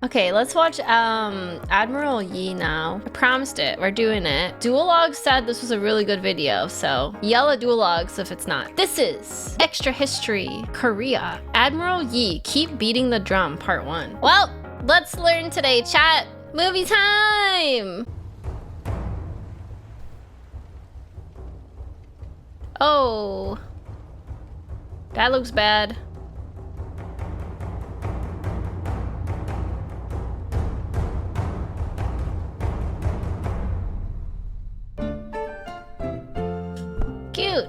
Okay, let's watch Admiral Yi now. I promised it. We're doing it. Duolog said this was a really good video, so yell at Duologs if it's not. This is Extra History Korea. Admiral Yi, Keep Beating the Drum, Part 1. Well, let's learn today, chat. Movie time! Oh. That looks bad. Cute.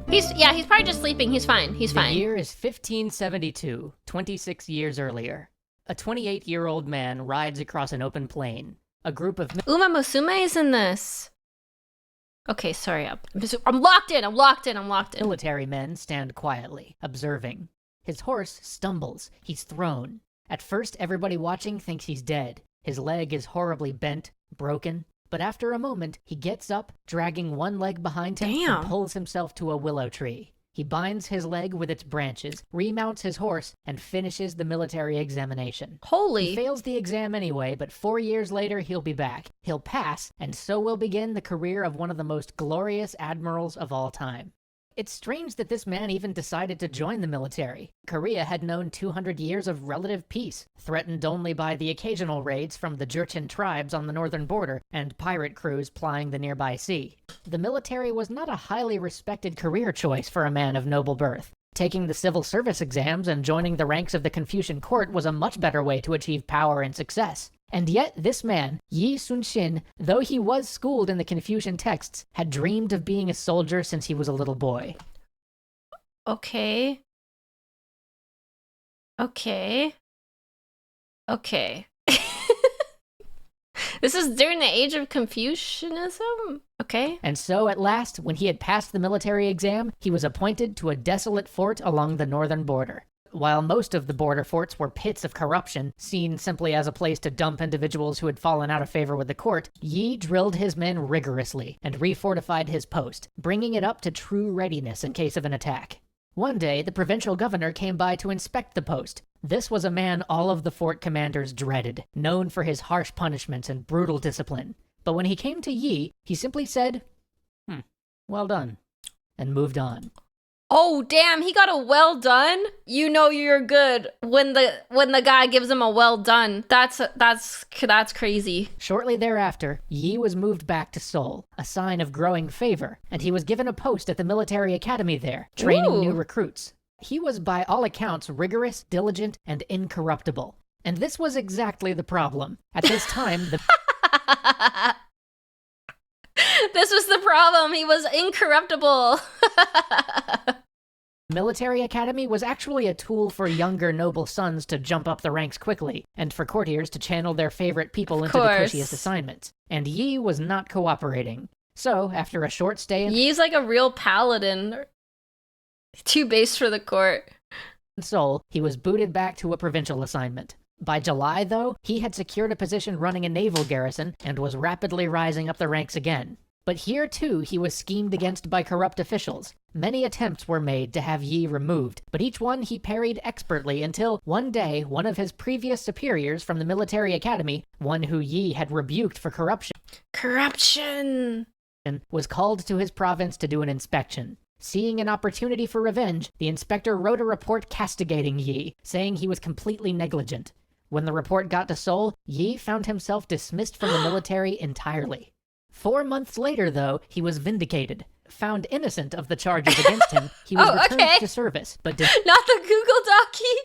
He's probably just sleeping. He's fine. He's fine. The year is 1572, 26 years earlier. A 28-year-old man rides across an open plain. A group of Uma Musume is in this. Okay, sorry. I'm locked in. I'm locked in. military men stand quietly, observing. His horse stumbles. He's thrown. At first, everybody watching thinks he's dead. His leg is horribly bent, broken. But after a moment, he gets up, dragging one leg behind him, Damn. and pulls himself to a willow tree. He binds his leg with its branches, remounts his horse, and finishes the military examination. Holy. He fails the exam anyway, but 4 years later he'll be back. He'll pass, and so will begin the career of one of the most glorious admirals of all time. It's strange that this man even decided to join the military. Korea had known 200 years of relative peace, threatened only by the occasional raids from the Jurchen tribes on the northern border and pirate crews plying the nearby sea. The military was not a highly respected career choice for a man of noble birth. Taking the civil service exams and joining the ranks of the Confucian court was a much better way to achieve power and success. And yet this man, Yi Sun-shin, though he was schooled in the Confucian texts, had dreamed of being a soldier since he was a little boy. Okay. This is during the age of Confucianism? Okay. And so at last, when he had passed the military exam, he was appointed to a desolate fort along the northern border. While most of the border forts were pits of corruption, seen simply as a place to dump individuals who had fallen out of favor with the court, Yi drilled his men rigorously and refortified his post, bringing it up to true readiness in case of an attack. One day, the provincial governor came by to inspect the post. This was a man all of the fort commanders dreaded, known for his harsh punishments and brutal discipline. But when he came to Yi, he simply said, well done, and moved on. Oh, damn, he got a well done? You know you're good when the guy gives him a well done. That's crazy. Shortly thereafter, Yi was moved back to Seoul, a sign of growing favor, and he was given a post at the military academy there, training new recruits. He was by all accounts rigorous, diligent, and incorruptible. And this was exactly the problem. At this time, This was the problem. He was incorruptible. military academy was actually a tool for younger noble sons to jump up the ranks quickly, and for courtiers to channel their favorite people into the cushiest assignments. And Yi was not cooperating. So, after a short stay in Yi's like a real paladin. Too base for the court. Seoul, he was booted back to a provincial assignment. By July, though, he had secured a position running a naval garrison and was rapidly rising up the ranks again. But here, too, he was schemed against by corrupt officials. Many attempts were made to have Yi removed, but each one he parried expertly until, one day, one of his previous superiors from the military academy, one who Yi had rebuked for corruption, was called to his province to do an inspection. Seeing an opportunity for revenge, the inspector wrote a report castigating Yi, saying he was completely negligent. When the report got to Seoul, Yi found himself dismissed from the military entirely. 4 months later, though, he was vindicated. Found innocent of the charges against him, he was returned to service, but not the Google Docky!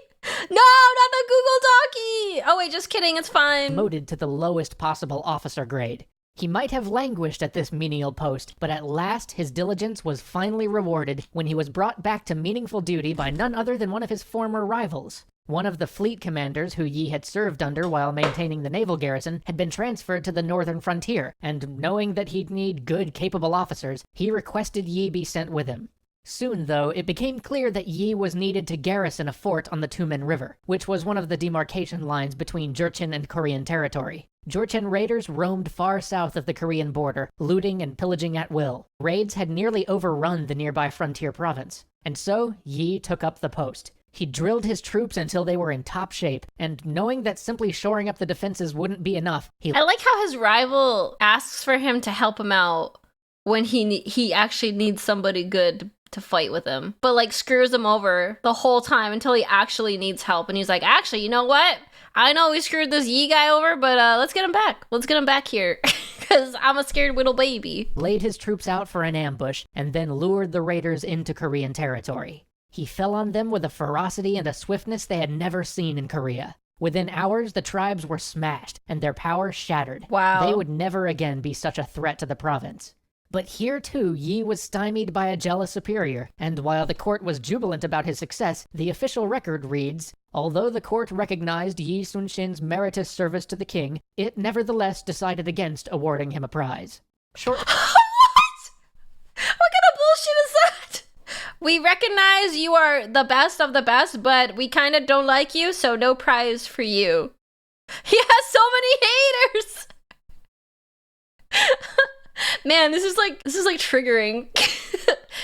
No, not the Google Docky! Oh wait, just kidding, it's fine. Demoted to the lowest possible officer grade. He might have languished at this menial post, but at last his diligence was finally rewarded when he was brought back to meaningful duty by none other than one of his former rivals. One of the fleet commanders who Yi had served under while maintaining the naval garrison had been transferred to the northern frontier, and knowing that he'd need good, capable officers, he requested Yi be sent with him. Soon, though, it became clear that Yi was needed to garrison a fort on the Tumen River, which was one of the demarcation lines between Jurchen and Korean territory. Jurchen raiders roamed far south of the Korean border, looting and pillaging at will. Raids had nearly overrun the nearby frontier province, and so Yi took up the post. He drilled his troops until they were in top shape, and knowing that simply shoring up the defenses wouldn't be enough, I like how his rival asks for him to help him out when he actually needs somebody good to fight with him, but like screws him over the whole time until he actually needs help. And he's like, actually, you know what? I know we screwed this Yi guy over, but let's get him back. Let's get him back here, because I'm a scared little baby. Laid his troops out for an ambush, and then lured the raiders into Korean territory. He fell on them with a ferocity and a swiftness they had never seen in Korea. Within hours, the tribes were smashed, and their power shattered. Wow. They would never again be such a threat to the province. But here too, Yi was stymied by a jealous superior, and while the court was jubilant about his success, the official record reads, although the court recognized Yi Sun-shin's meritorious service to the king, it nevertheless decided against awarding him a prize. What? What kind of bullshit is that? We recognize you are the best of the best, but we kind of don't like you, so no prize for you. He has so many haters! Man, this is like triggering.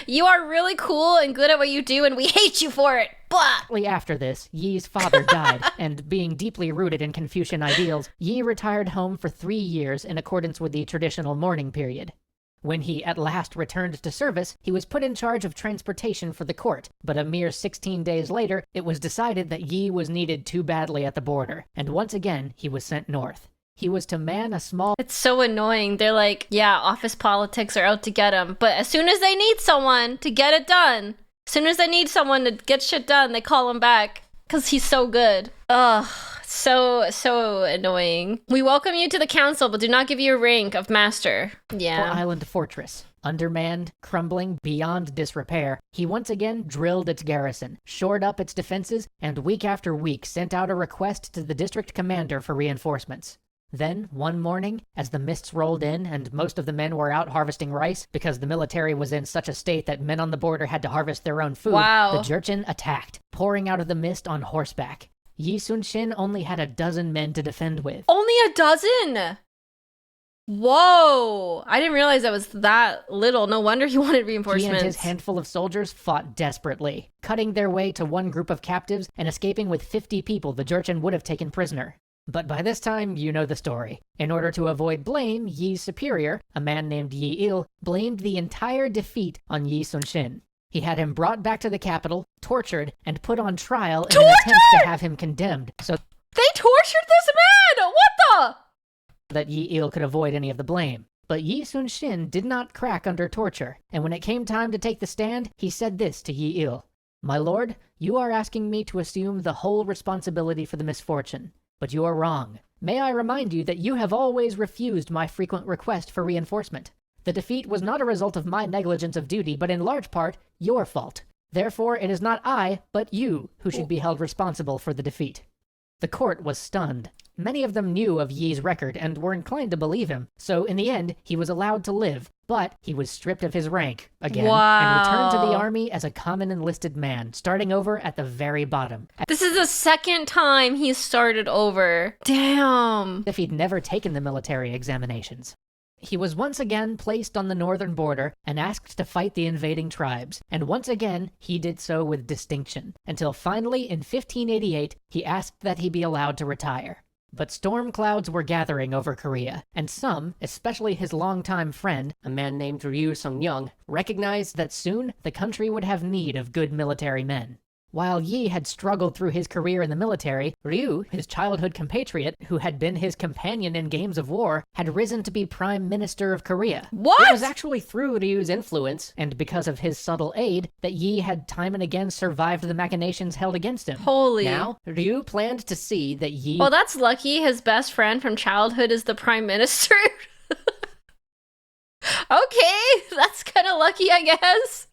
You are really cool and good at what you do, and we hate you for it. Blah! After this, Yi's father died, and being deeply rooted in Confucian ideals, Yi retired home for 3 years in accordance with the traditional mourning period. When he at last returned to service, he was put in charge of transportation for the court, but a mere 16 days later, it was decided that Yi was needed too badly at the border, and once again, he was sent north. He was to man a small... It's so annoying. They're like, yeah, office politics are out to get him, but as soon as they need someone to get it done, as soon as they need someone to get shit done, they call him back, because he's so good. Ugh. So annoying. We welcome you to the council, but do not give you a rank of master. Yeah. Island fortress. Undermanned, crumbling, beyond disrepair, he once again drilled its garrison, shored up its defenses, and week after week sent out a request to the district commander for reinforcements. Then, one morning, as the mists rolled in and most of the men were out harvesting rice because the military was in such a state that men on the border had to harvest their own food, the Jurchen attacked, pouring out of the mist on horseback. Yi Sun-shin only had a dozen men to defend with. Only a dozen? Whoa! I didn't realize that was that little. No wonder he wanted reinforcements. He and his handful of soldiers fought desperately, cutting their way to one group of captives and escaping with 50 people the Jurchen would have taken prisoner. But by this time, you know the story. In order to avoid blame, Yi's superior, a man named Yi-il, blamed the entire defeat on Yi Sun-shin. He had him brought back to the capital, tortured, and put on trial in an attempt to have him condemned. So they tortured this man! What the? That Yi-il could avoid any of the blame. But Yi Sun-shin did not crack under torture, and when it came time to take the stand, he said this to Yi-il. My lord, you are asking me to assume the whole responsibility for the misfortune. But you are wrong. May I remind you that you have always refused my frequent request for reinforcement. The defeat was not a result of my negligence of duty, but in large part, your fault. Therefore, it is not I, but you, who should be held responsible for the defeat. The court was stunned. Many of them knew of Yi's record and were inclined to believe him, so in the end, he was allowed to live, but he was stripped of his rank again and returned to the army as a common enlisted man, starting over at the very bottom. This is the second time he's started over. Damn. If he'd never taken the military examinations. He was once again placed on the northern border and asked to fight the invading tribes, and once again he did so with distinction, until finally in 1588 he asked that he be allowed to retire. But storm clouds were gathering over Korea, and some, especially his longtime friend, a man named Ryu Sung-young, recognized that soon the country would have need of good military men. While Yi had struggled through his career in the military, Ryu, his childhood compatriot, who had been his companion in games of war, had risen to be Prime Minister of Korea. What? It was actually through Ryu's influence, and because of his subtle aid, that Yi had time and again survived the machinations held against him. Holy. Now, Ryu planned to see that Yi... Well, that's lucky his best friend from childhood is the Prime Minister. Okay, that's kind of lucky, I guess.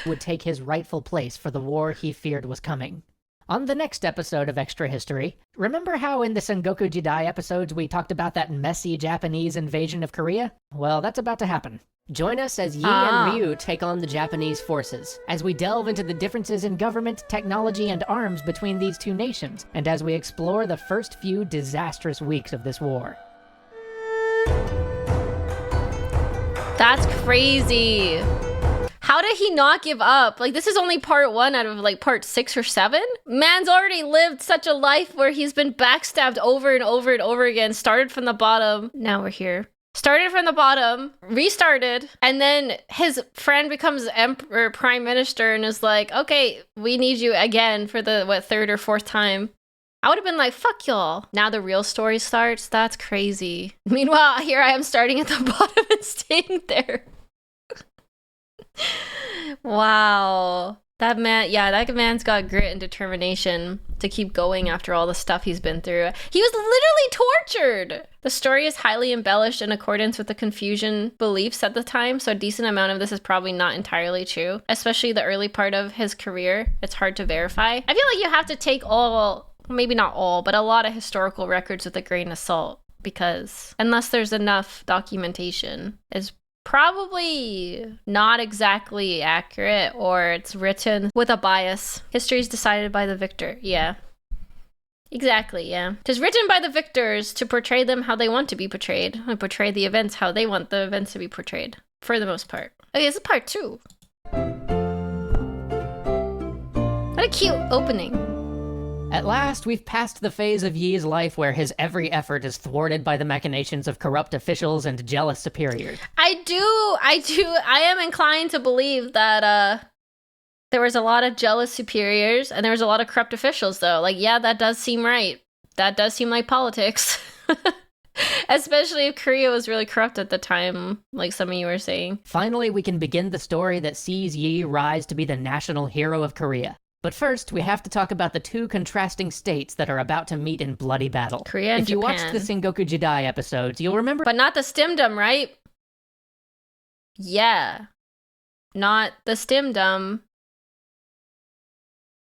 would take his rightful place for the war he feared was coming. On the next episode of Extra History, remember how in the Sengoku Jidai episodes we talked about that messy Japanese invasion of Korea? Well, that's about to happen. Join us as Yi and Ryu take on the Japanese forces, as we delve into the differences in government, technology, and arms between these two nations, and as we explore the first few disastrous weeks of this war. That's crazy. How did he not give up? Like, this is only part 1 out of like part 6 or 7. Man's already lived such a life where he's been backstabbed over and over and over again. Started from the bottom. Now we're here. Started from the bottom, restarted, and then his friend becomes emperor, prime minister, and is like, okay, we need you again for the, 3rd or 4th time. I would have been like, fuck y'all. Now the real story starts? That's crazy. Meanwhile, here I am starting at the bottom and staying there. Wow. That man's got grit and determination to keep going after all the stuff he's been through. He was literally tortured. The story is highly embellished in accordance with the Confucian beliefs at the time, so a decent amount of this is probably not entirely true, especially the early part of his career. It's hard to verify. I feel like you have to take maybe not all, but a lot of historical records with a grain of salt, because unless there's enough documentation, it's probably not exactly accurate, or it's written with a bias. History is decided by the victor. Yeah. Exactly, yeah. It is written by the victors to portray them how they want to be portrayed, and portray the events how they want the events to be portrayed, for the most part. Okay, this is part 2. What a cute opening. At last, we've passed the phase of Yi's life where his every effort is thwarted by the machinations of corrupt officials and jealous superiors. I am inclined to believe that, there was a lot of jealous superiors, and there was a lot of corrupt officials, though. Like, yeah, that does seem right. That does seem like politics. Especially if Korea was really corrupt at the time, like some of you were saying. Finally, we can begin the story that sees Yi rise to be the national hero of Korea. But first, we have to talk about the 2 contrasting states that are about to meet in bloody battle. Korea and If you Japan. watched the Sengoku Jidai episodes, you'll remember— But not the stimdom, right? Yeah. Not the stimdom.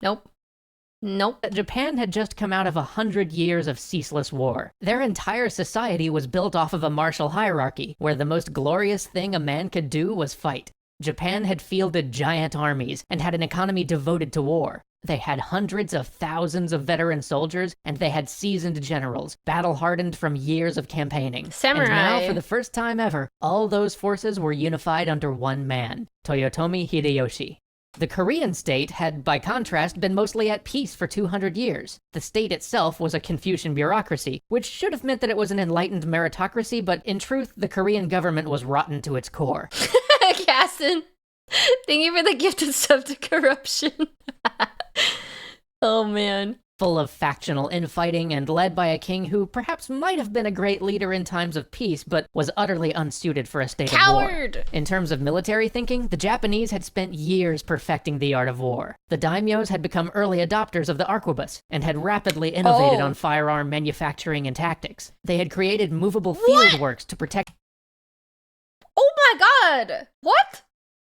Nope. that Japan had just come out of 100 years of ceaseless war. Their entire society was built off of a martial hierarchy, where the most glorious thing a man could do was fight. Japan had fielded giant armies and had an economy devoted to war. They had hundreds of thousands of veteran soldiers, and they had seasoned generals, battle-hardened from years of campaigning. Samurai. And now, for the first time ever, all those forces were unified under one man, Toyotomi Hideyoshi. The Korean state had, by contrast, been mostly at peace for 200 years. The state itself was a Confucian bureaucracy, which should have meant that it was an enlightened meritocracy, but in truth, the Korean government was rotten to its core. Casson, thank you for the gift of sub to corruption. Oh man. Full of factional infighting and led by a king who perhaps might have been a great leader in times of peace, but was utterly unsuited for a state of war. Coward! In terms of military thinking, the Japanese had spent years perfecting the art of war. The daimyos had become early adopters of the arquebus and had rapidly innovated on firearm manufacturing and tactics. They had created movable field works to protect— Oh my god! What?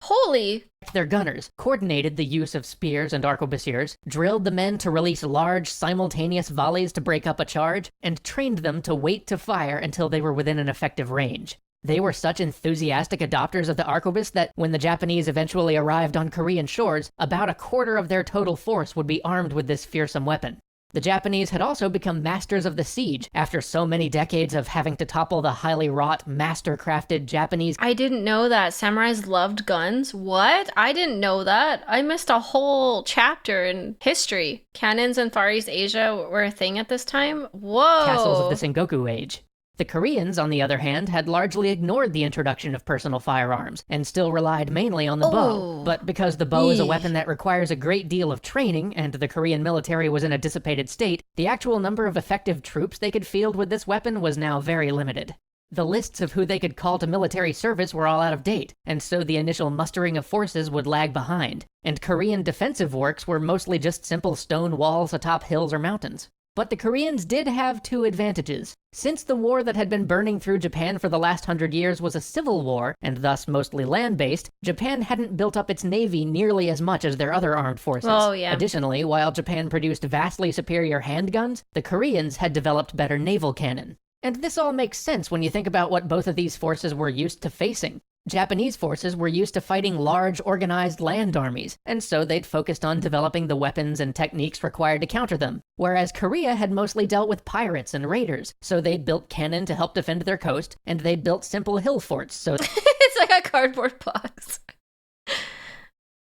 Holy. Their gunners, coordinated the use of spears and arquebusiers, drilled the men to release large, simultaneous volleys to break up a charge, and trained them to wait to fire until they were within an effective range. They were such enthusiastic adopters of the arquebus that when the Japanese eventually arrived on Korean shores, about a quarter of their total force would be armed with this fearsome weapon. The Japanese had also become masters of the siege after so many decades of having to topple the highly wrought, master-crafted Japanese— I didn't know that. Samurais loved guns? What? I didn't know that. I missed a whole chapter in history. Cannons in Far East Asia were a thing at this time? Whoa! castles of the Sengoku age. The Koreans, on the other hand, had largely ignored the introduction of personal firearms, and still relied mainly on the bow. But because the bow is a weapon that requires a great deal of training, and the Korean military was in a dissipated state, the actual number of effective troops they could field with this weapon was now very limited. The lists of who they could call to military service were all out of date, and so the initial mustering of forces would lag behind, and Korean defensive works were mostly just simple stone walls atop hills or mountains. But the Koreans did have 2 advantages. Since the war that had been burning through Japan for the last 100 years was a civil war, and thus mostly land-based, Japan hadn't built up its navy nearly as much as their other armed forces. Oh, yeah. Additionally, while Japan produced vastly superior handguns, the Koreans had developed better naval cannon. And this all makes sense when you think about what both of these forces were used to facing. Japanese forces were used to fighting large, organized land armies, and so they'd focused on developing the weapons and techniques required to counter them. Whereas Korea had mostly dealt with pirates and raiders, so they built cannon to help defend their coast, and they built simple hill forts, so It's like a cardboard box.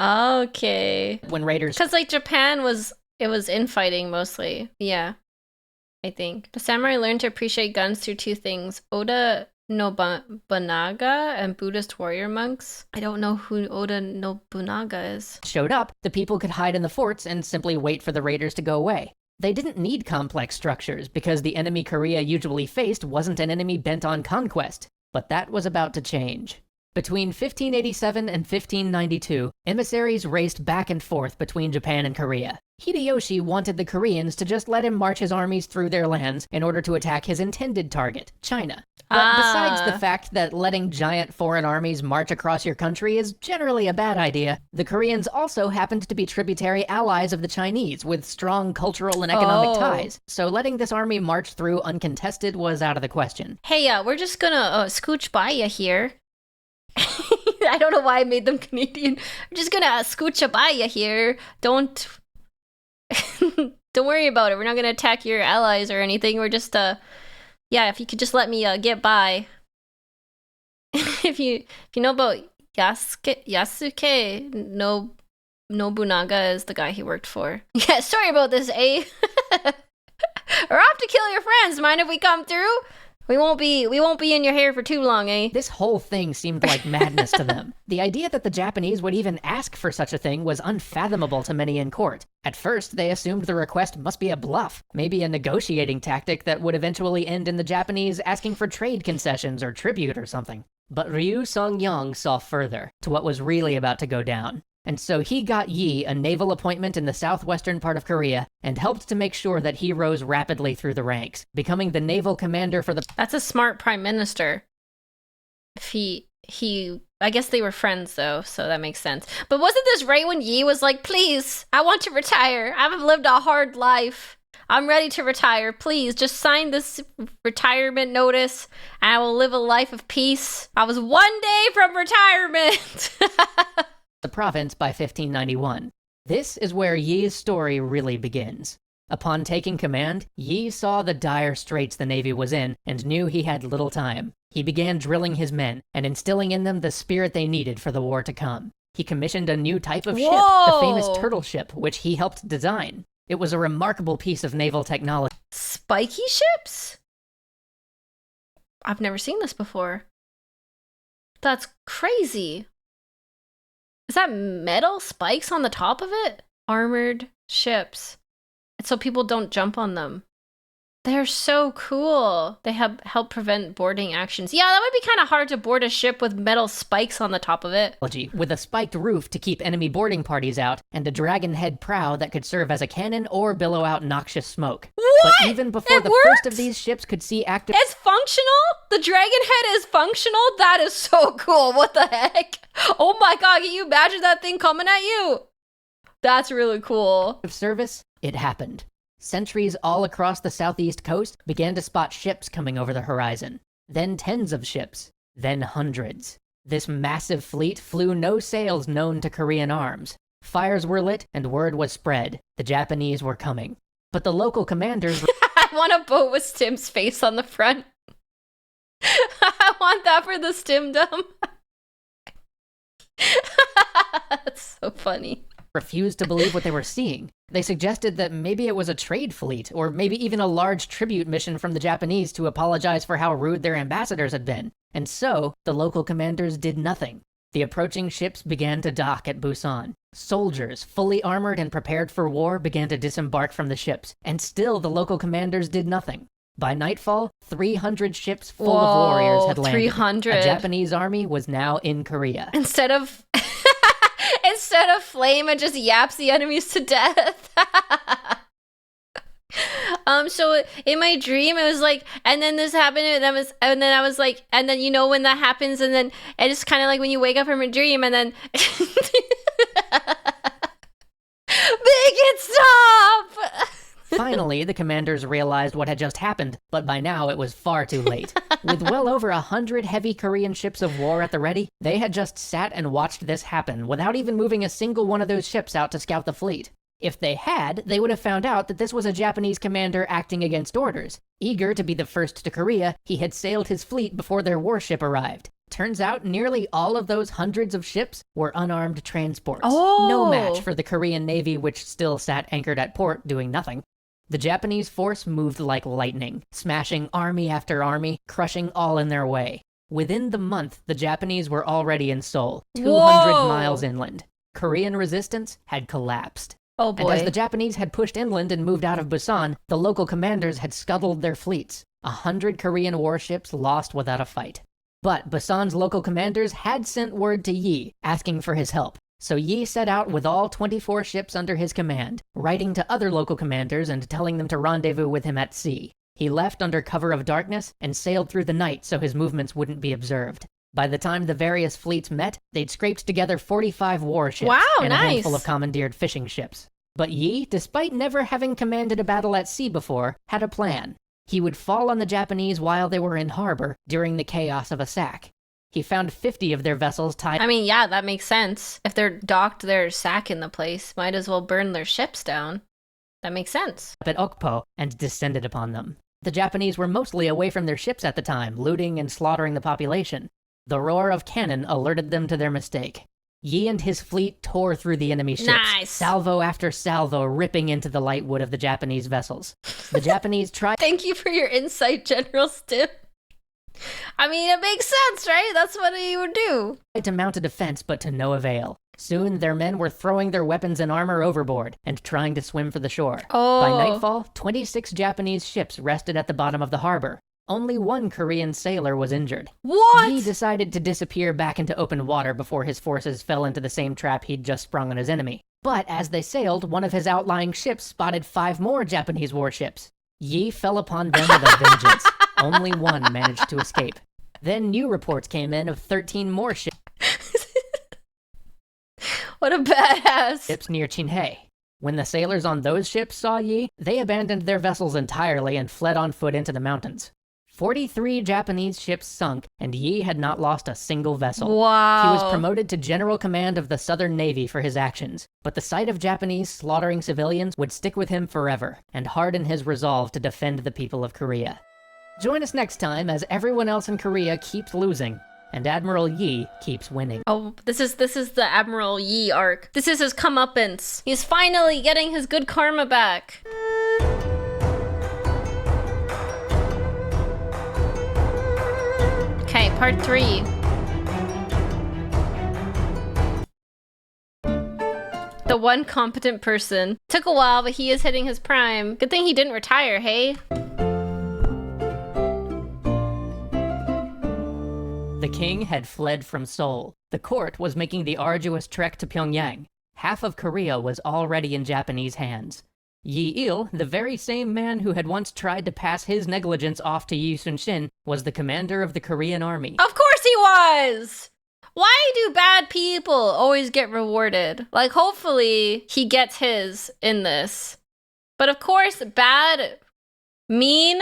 Okay. When raiders... Because, like, Japan was infighting mostly. Yeah, I think. The samurai learned to appreciate guns through two things. Oda Nobunaga and Buddhist warrior monks. I don't know who Oda Nobunaga is. showed up, the people could hide in the forts and simply wait for the raiders to go away. They didn't need complex structures because the enemy Korea usually faced wasn't an enemy bent on conquest. But that was about to change. Between 1587 and 1592, emissaries raced back and forth between Japan and Korea. Hideyoshi wanted the Koreans to just let him march his armies through their lands in order to attack his intended target, China. But besides the fact that letting giant foreign armies march across your country is generally a bad idea, the Koreans also happened to be tributary allies of the Chinese with strong cultural and economic ties, so letting this army march through uncontested was out of the question. Hey, we're just gonna scooch by you here. I don't know why I made them Canadian. I'm just gonna scooch by you here. Don't worry about it. We're not gonna attack your allies or anything. We're just yeah, if you could just let me get by. if you know about Yasuke Nobunaga is the guy he worked for. Yeah, sorry about this, eh? We're off to kill your friends. Mind if we come through? We won't be in your hair for too long, eh? This whole thing seemed like madness to them. The idea that the Japanese would even ask for such a thing was unfathomable to many in court. At first, they assumed the request must be a bluff, maybe a negotiating tactic that would eventually end in the Japanese asking for trade concessions or tribute or something. But Ryu Song-yong saw further, to what was really about to go down. And so he got Yi a naval appointment in the southwestern part of Korea and helped to make sure that he rose rapidly through the ranks, becoming the naval commander for the... That's a smart prime minister. If he I guess they were friends though, so that makes sense. But wasn't this right when Yi was like, please, I want to retire. I've lived a hard life. I'm ready to retire. Please, just sign this retirement notice and I will live a life of peace. I was one day from retirement. the province by 1591. This is where Yi's story really begins. Upon taking command, Yi saw the dire straits the Navy was in and knew he had little time. He began drilling his men and instilling in them the spirit they needed for the war to come. He commissioned a new type of ship, the famous turtle ship, which he helped design. It was a remarkable piece of naval technology. Spiky ships? I've never seen this before. That's crazy. Is that metal spikes on the top of it? Armored ships. So people don't jump on them. They're so cool. They help prevent boarding actions. Yeah, that would be kind of hard to board a ship with metal spikes on the top of it. With a spiked roof to keep enemy boarding parties out, and a dragon head prow that could serve as a cannon or billow out noxious smoke. What? But even before the first of these ships could see active... It's functional? The dragon head is functional? That is so cool. What the heck? Oh my god, can you imagine that thing coming at you? That's really cool. Service, it happened. Sentries all across the southeast coast began to spot ships coming over the horizon. Then tens of ships. Then hundreds. This massive fleet flew no sails known to Korean arms. Fires were lit and word was spread. The Japanese were coming. But the local commanders... I want a boat with Stim's face on the front. I want that for the Stimdom. That's so funny. Refused to believe what they were seeing. They suggested that maybe it was a trade fleet, or maybe even a large tribute mission from the Japanese to apologize for how rude their ambassadors had been. And so, the local commanders did nothing. The approaching ships began to dock at Busan. Soldiers, fully armored and prepared for war, began to disembark from the ships, and still the local commanders did nothing. By nightfall, 300 ships full of warriors had landed. 300. A Japanese army was now in Korea. Instead of flame, it just yaps the enemies to death. So in my dream, it was like, and then this happened, and then I was like, and then you know when that happens, and then it's kind of like when you wake up from a dream, and then make it stop. Finally, the commanders realized what had just happened, but by now it was far too late. With well over 100 heavy Korean ships of war at the ready, they had just sat and watched this happen without even moving a single one of those ships out to scout the fleet. If they had, they would have found out that this was a Japanese commander acting against orders. Eager to be the first to Korea, he had sailed his fleet before their warship arrived. Turns out nearly all of those hundreds of ships were unarmed transports. Oh! No match for the Korean Navy, which still sat anchored at port doing nothing. The Japanese force moved like lightning, smashing army after army, crushing all in their way. Within the month, the Japanese were already in Seoul, 200 miles inland. Korean resistance had collapsed. Oh boy. And as the Japanese had pushed inland and moved out of Busan, the local commanders had scuttled their fleets. 100 Korean warships lost without a fight. But Busan's local commanders had sent word to Yi, asking for his help. So Yi set out with all 24 ships under his command, writing to other local commanders and telling them to rendezvous with him at sea. He left under cover of darkness and sailed through the night so his movements wouldn't be observed. By the time the various fleets met, they'd scraped together 45 warships and a handful of commandeered fishing ships. But Yi, despite never having commanded a battle at sea before, had a plan. He would fall on the Japanese while they were in harbor during the chaos of a sack. He found 50 of their vessels tied— I mean, yeah, that makes sense. If they're docked their sack in the place, might as well burn their ships down. That makes sense. Up at Okpo and descended upon them. The Japanese were mostly away from their ships at the time, looting and slaughtering the population. The roar of cannon alerted them to their mistake. Yi and his fleet tore through the enemy ships, Nice. salvo after salvo ripping into the light wood of the Japanese vessels. The Japanese tried— Thank you for your insight, General Stim. I mean, it makes sense, right? That's what you would do. to mount a defense, but to no avail. Soon, their men were throwing their weapons and armor overboard and trying to swim for the shore. Oh. By nightfall, 26 Japanese ships rested at the bottom of the harbor. Only one Korean sailor was injured. What? He decided to disappear back into open water before his forces fell into the same trap he'd just sprung on his enemy. But as they sailed, one of his outlying ships spotted 5 more Japanese warships. Yi fell upon them with a vengeance. Only one managed to escape. Then new reports came in of 13 more ships What a badass. near Chinhae. When the sailors on those ships saw Yi, they abandoned their vessels entirely and fled on foot into the mountains. 43 Japanese ships sunk, and Yi had not lost a single vessel. Wow. He was promoted to General Command of the Southern Navy for his actions, but the sight of Japanese slaughtering civilians would stick with him forever, and harden his resolve to defend the people of Korea. Join us next time as everyone else in Korea keeps losing, and Admiral Yi keeps winning. Oh, this is the Admiral Yi arc. This is his comeuppance. He's finally getting his good karma back. Okay, part 3. The one competent person. Took a while, but he is hitting his prime. Good thing he didn't retire, hey? The king had fled from Seoul. The court was making the arduous trek to Pyongyang. Half of Korea was already in Japanese hands. Yi Il, the very same man who had once tried to pass his negligence off to Yi Sun-shin, was the commander of the Korean army. Of course he was! Why do bad people always get rewarded? Like, hopefully he gets his in this. But of course, bad, mean,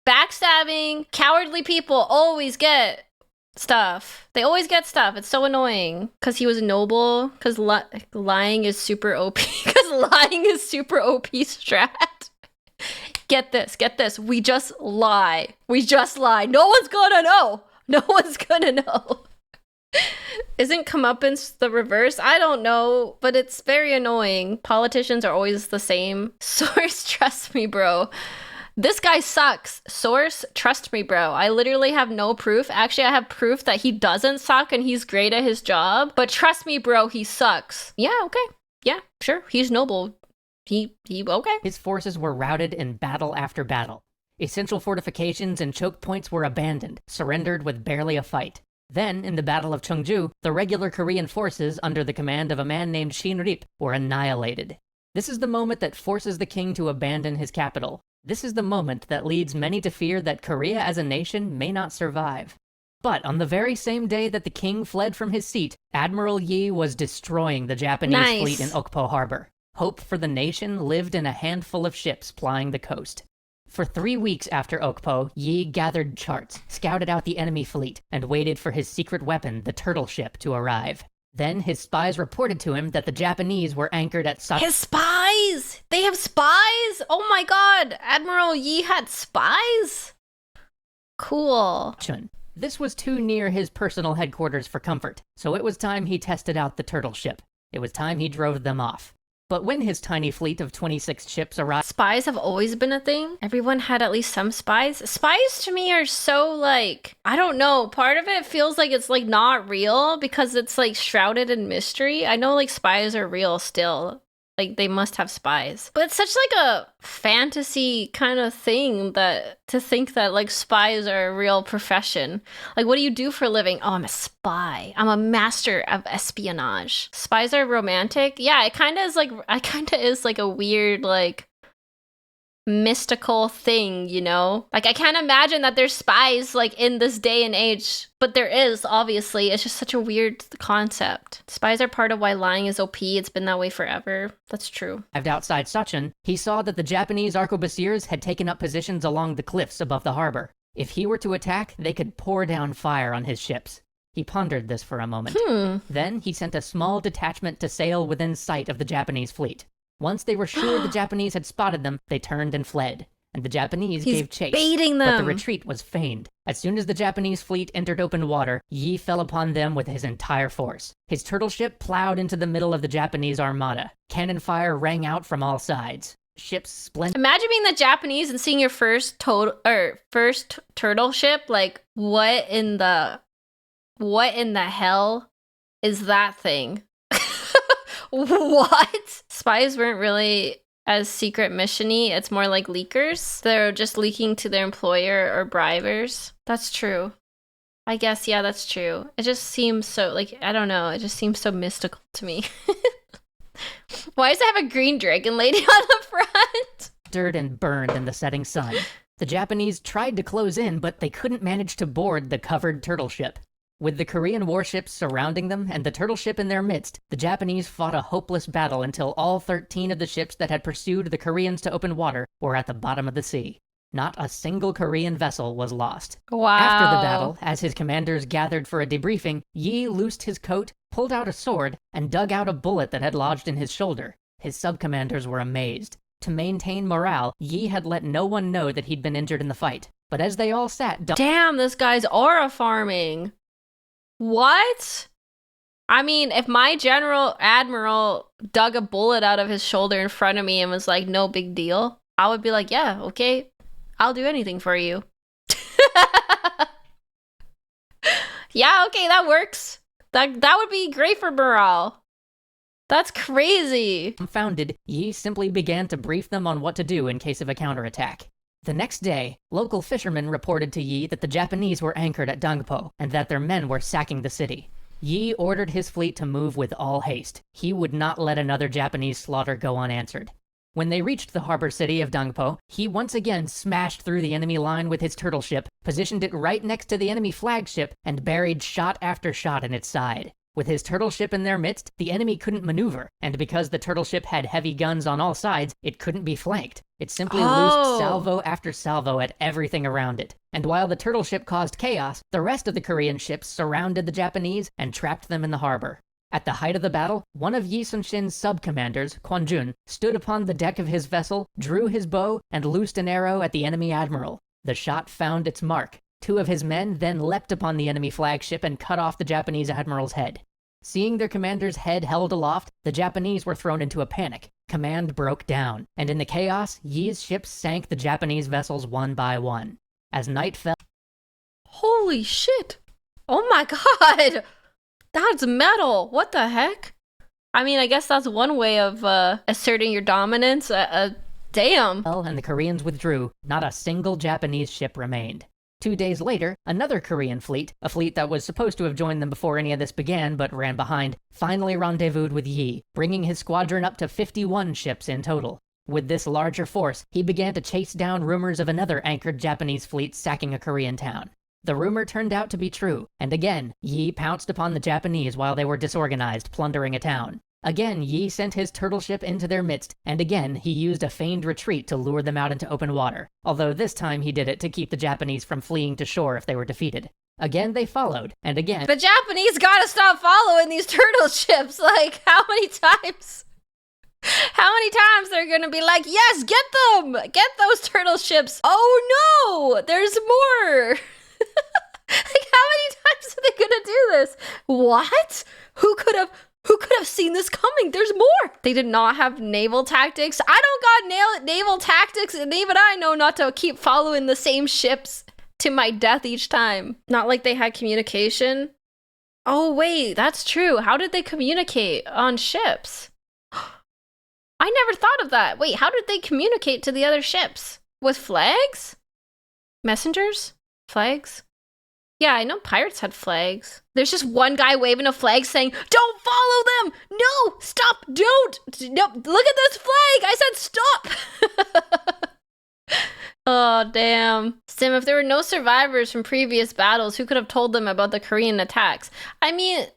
backstabbing, cowardly people always get stuff. They always get stuff. It's so annoying. Because he was noble. Because lying is super OP. Because lying is super OP strat. Get this. We just lie. No one's gonna know. No one's gonna know. Isn't comeuppance the reverse? I don't know, but it's very annoying. Politicians are always the same. Source, trust me, bro. This guy sucks. Source, trust me, bro. I literally have no proof. Actually, I have proof that he doesn't suck and he's great at his job. But trust me, bro, he sucks. Yeah, okay. Yeah, sure. He's noble. He okay. His forces were routed in battle after battle. Essential fortifications and choke points were abandoned, surrendered with barely a fight. Then, in the Battle of Cheongju, the regular Korean forces, under the command of a man named Shin Rip, were annihilated. This is the moment that forces the king to abandon his capital. This is the moment that leads many to fear that Korea as a nation may not survive. But on the very same day that the king fled from his seat, Admiral Yi was destroying the Japanese fleet in Okpo Harbor. Hope for the nation lived in a handful of ships plying the coast. For 3 weeks after Okpo, Yi gathered charts, scouted out the enemy fleet, and waited for his secret weapon, the turtle ship, to arrive. Then his spies reported to him that the Japanese were anchored at His spies! They have spies? Oh my god! Admiral Yi had spies? Cool. This was too near his personal headquarters for comfort, so it was time he tested out the turtle ship. It was time he drove them off. But when his tiny fleet of 26 ships arrived... Spies have always been a thing. Everyone had at least some spies. Spies to me are so like, I don't know. Part of it feels like it's like not real because it's like shrouded in mystery. I know like spies are real still. Like they must have spies. But it's such like a fantasy kind of thing that to think that like spies are a real profession. Like what do you do for a living? Oh, I'm a spy. I'm a master of espionage. Spies are romantic. Yeah, it kind of is like a weird like mystical thing, you know? Like I can't imagine that there's spies like in this day and age, but there is, obviously. It's just such a weird concept. Spies are part of why lying is OP. It's been that way forever. That's true. Outside Sachin, he saw that the Japanese arquebusiers had taken up positions along the cliffs above the harbor. If he were to attack, they could pour down fire on his ships. He pondered this for a moment. Then he sent a small detachment to sail within sight of the Japanese fleet. Once they were sure the Japanese had spotted them, they turned and fled, and the Japanese gave chase. Baiting them. But the retreat was feigned. As soon as the Japanese fleet entered open water, Yi fell upon them with his entire force. His turtle ship plowed into the middle of the Japanese armada. Cannon fire rang out from all sides. Ships splintered. Imagine being the Japanese and seeing your first turtle ship. Like, what in the hell is that thing? What? Spies weren't really as secret mission-y. It's more like leakers. They're just leaking to their employer or bribers. That's true. I guess, yeah, that's true. It just seems so, like, I don't know. It just seems so mystical to me. Why does it have a green dragon lady on the front? Dirt and burned in the setting sun. The Japanese tried to close in, but they couldn't manage to board the covered turtle ship. With the Korean warships surrounding them and the turtle ship in their midst, the Japanese fought a hopeless battle until all 13 of the ships that had pursued the Koreans to open water were at the bottom of the sea. Not a single Korean vessel was lost. Wow. After the battle, as his commanders gathered for a debriefing, Yi loosed his coat, pulled out a sword, and dug out a bullet that had lodged in his shoulder. His sub-commanders were amazed. To maintain morale, Yi had let no one know that he'd been injured in the fight. But as they all sat... Damn, this guy's aura farming. What? I mean, if my admiral dug a bullet out of his shoulder in front of me and was like, no big deal, I would be like, yeah, okay, I'll do anything for you. Yeah, okay, that works. That would be great for morale. That's crazy. Dumbfounded, Yi simply began to brief them on what to do in case of a counterattack. The next day, local fishermen reported to Yi that the Japanese were anchored at Dangpo and that their men were sacking the city. Yi ordered his fleet to move with all haste. He would not let another Japanese slaughter go unanswered. When they reached the harbor city of Dangpo, he once again smashed through the enemy line with his turtle ship, positioned it right next to the enemy flagship, and buried shot after shot in its side. With his turtle ship in their midst, the enemy couldn't maneuver, and because the turtle ship had heavy guns on all sides, it couldn't be flanked. It simply loosed salvo after salvo at everything around it. And while the turtle ship caused chaos, the rest of the Korean ships surrounded the Japanese and trapped them in the harbor. At the height of the battle, one of Yi Sun-shin's sub-commanders, Kwon-jun, stood upon the deck of his vessel, drew his bow, and loosed an arrow at the enemy admiral. The shot found its mark. 2 of his men then leapt upon the enemy flagship and cut off the Japanese admiral's head. Seeing their commander's head held aloft, the Japanese were thrown into a panic. Command broke down, and in the chaos, Yi's ships sank the Japanese vessels one by one. As night fell... Holy shit! Oh my god! That's metal! What the heck? I mean, I guess that's one way of asserting your dominance. Damn! And the Koreans withdrew. Not a single Japanese ship remained. 2 days later, another Korean fleet, a fleet that was supposed to have joined them before any of this began but ran behind, finally rendezvoused with Yi, bringing his squadron up to 51 ships in total. With this larger force, he began to chase down rumors of another anchored Japanese fleet sacking a Korean town. The rumor turned out to be true, and again, Yi pounced upon the Japanese while they were disorganized, plundering a town. Again, Yi sent his turtle ship into their midst, and again, he used a feigned retreat to lure them out into open water, although this time he did it to keep the Japanese from fleeing to shore if they were defeated. Again, they followed, and again... The Japanese gotta stop following these turtle ships! Like, how many times? How many times they're gonna be like, yes, get them! Get those turtle ships! Oh no! There's more! Like, ridiculous. What? Who could have seen this coming? There's more. They did not have naval tactics. I don't got naval tactics, and even I know not to keep following the same ships to my death each time. Not like they had communication. Oh wait, that's true. How did they communicate on ships? I never thought of that. Wait, how did they communicate to the other ships? With flags? Messengers? Flags? Yeah, I know pirates had flags. There's just one guy waving a flag saying, "Don't follow them! No! Stop! Don't! No! Look at this flag! I said stop!" Oh, damn. Sim, if there were no survivors from previous battles, who could have told them about the Korean attacks? I mean,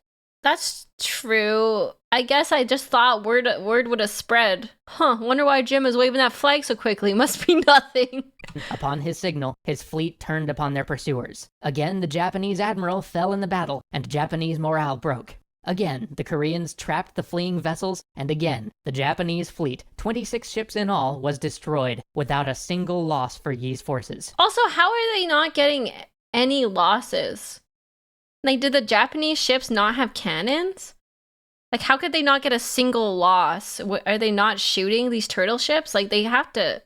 that's true. I guess I just thought word would have spread. Huh, wonder why Jim is waving that flag so quickly. Must be nothing. Upon his signal, his fleet turned upon their pursuers. Again, the Japanese admiral fell in the battle, and Japanese morale broke. Again, the Koreans trapped the fleeing vessels, and again, the Japanese fleet, 26 ships in all, was destroyed, without a single loss for Yi's forces. Also, how are they not getting any losses? Like, did the Japanese ships not have cannons? Like, how could they not get a single loss? Are they not shooting these turtle ships? Like, they have to...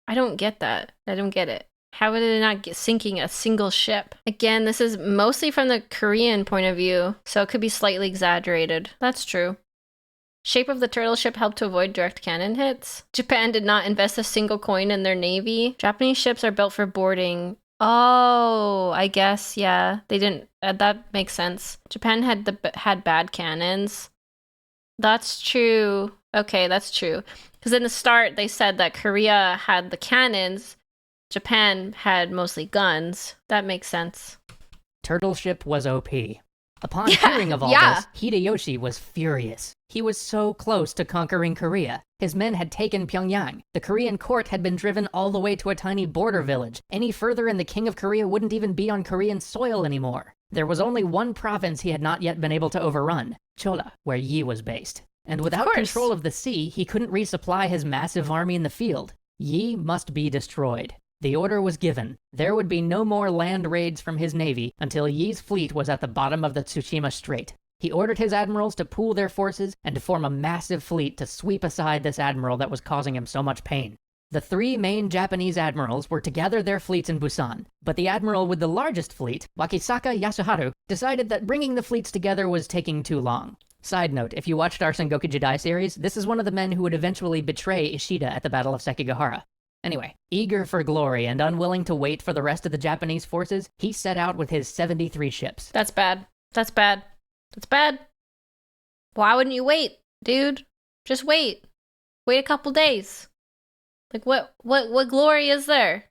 I don't get that. I don't get it. How are they not sinking a single ship? Again, this is mostly from the Korean point of view, so it could be slightly exaggerated. That's true. Shape of the turtle ship helped to avoid direct cannon hits. Japan did not invest a single coin in their navy. Japanese ships are built for boarding. Oh, I guess, yeah. They didn't... that makes sense. Japan had bad cannons. That's true. Okay, that's true. Because in the start, they said that Korea had the cannons, Japan had mostly guns. That makes sense. Turtle ship was OP. Upon hearing of all this, Hideyoshi was furious. He was so close to conquering Korea. His men had taken Pyongyang. The Korean court had been driven all the way to a tiny border village. Any further and the king of Korea wouldn't even be on Korean soil anymore. There was only one province he had not yet been able to overrun, Chola, where Yi was based. And without control of the sea, he couldn't resupply his massive army in the field. Yi must be destroyed. The order was given. There would be no more land raids from his navy until Yi's fleet was at the bottom of the Tsushima Strait. He ordered his admirals to pool their forces and to form a massive fleet to sweep aside this admiral that was causing him so much pain. The three main Japanese admirals were to gather their fleets in Busan, but the admiral with the largest fleet, Wakisaka Yasuharu, decided that bringing the fleets together was taking too long. Side note, if you watched our Sengoku Jidai series, this is one of the men who would eventually betray Ishida at the Battle of Sekigahara. Anyway, eager for glory and unwilling to wait for the rest of the Japanese forces, he set out with his 73 ships. That's bad. That's bad. That's bad. Why wouldn't you wait, dude? Just wait. Wait a couple days. Like, what glory is there?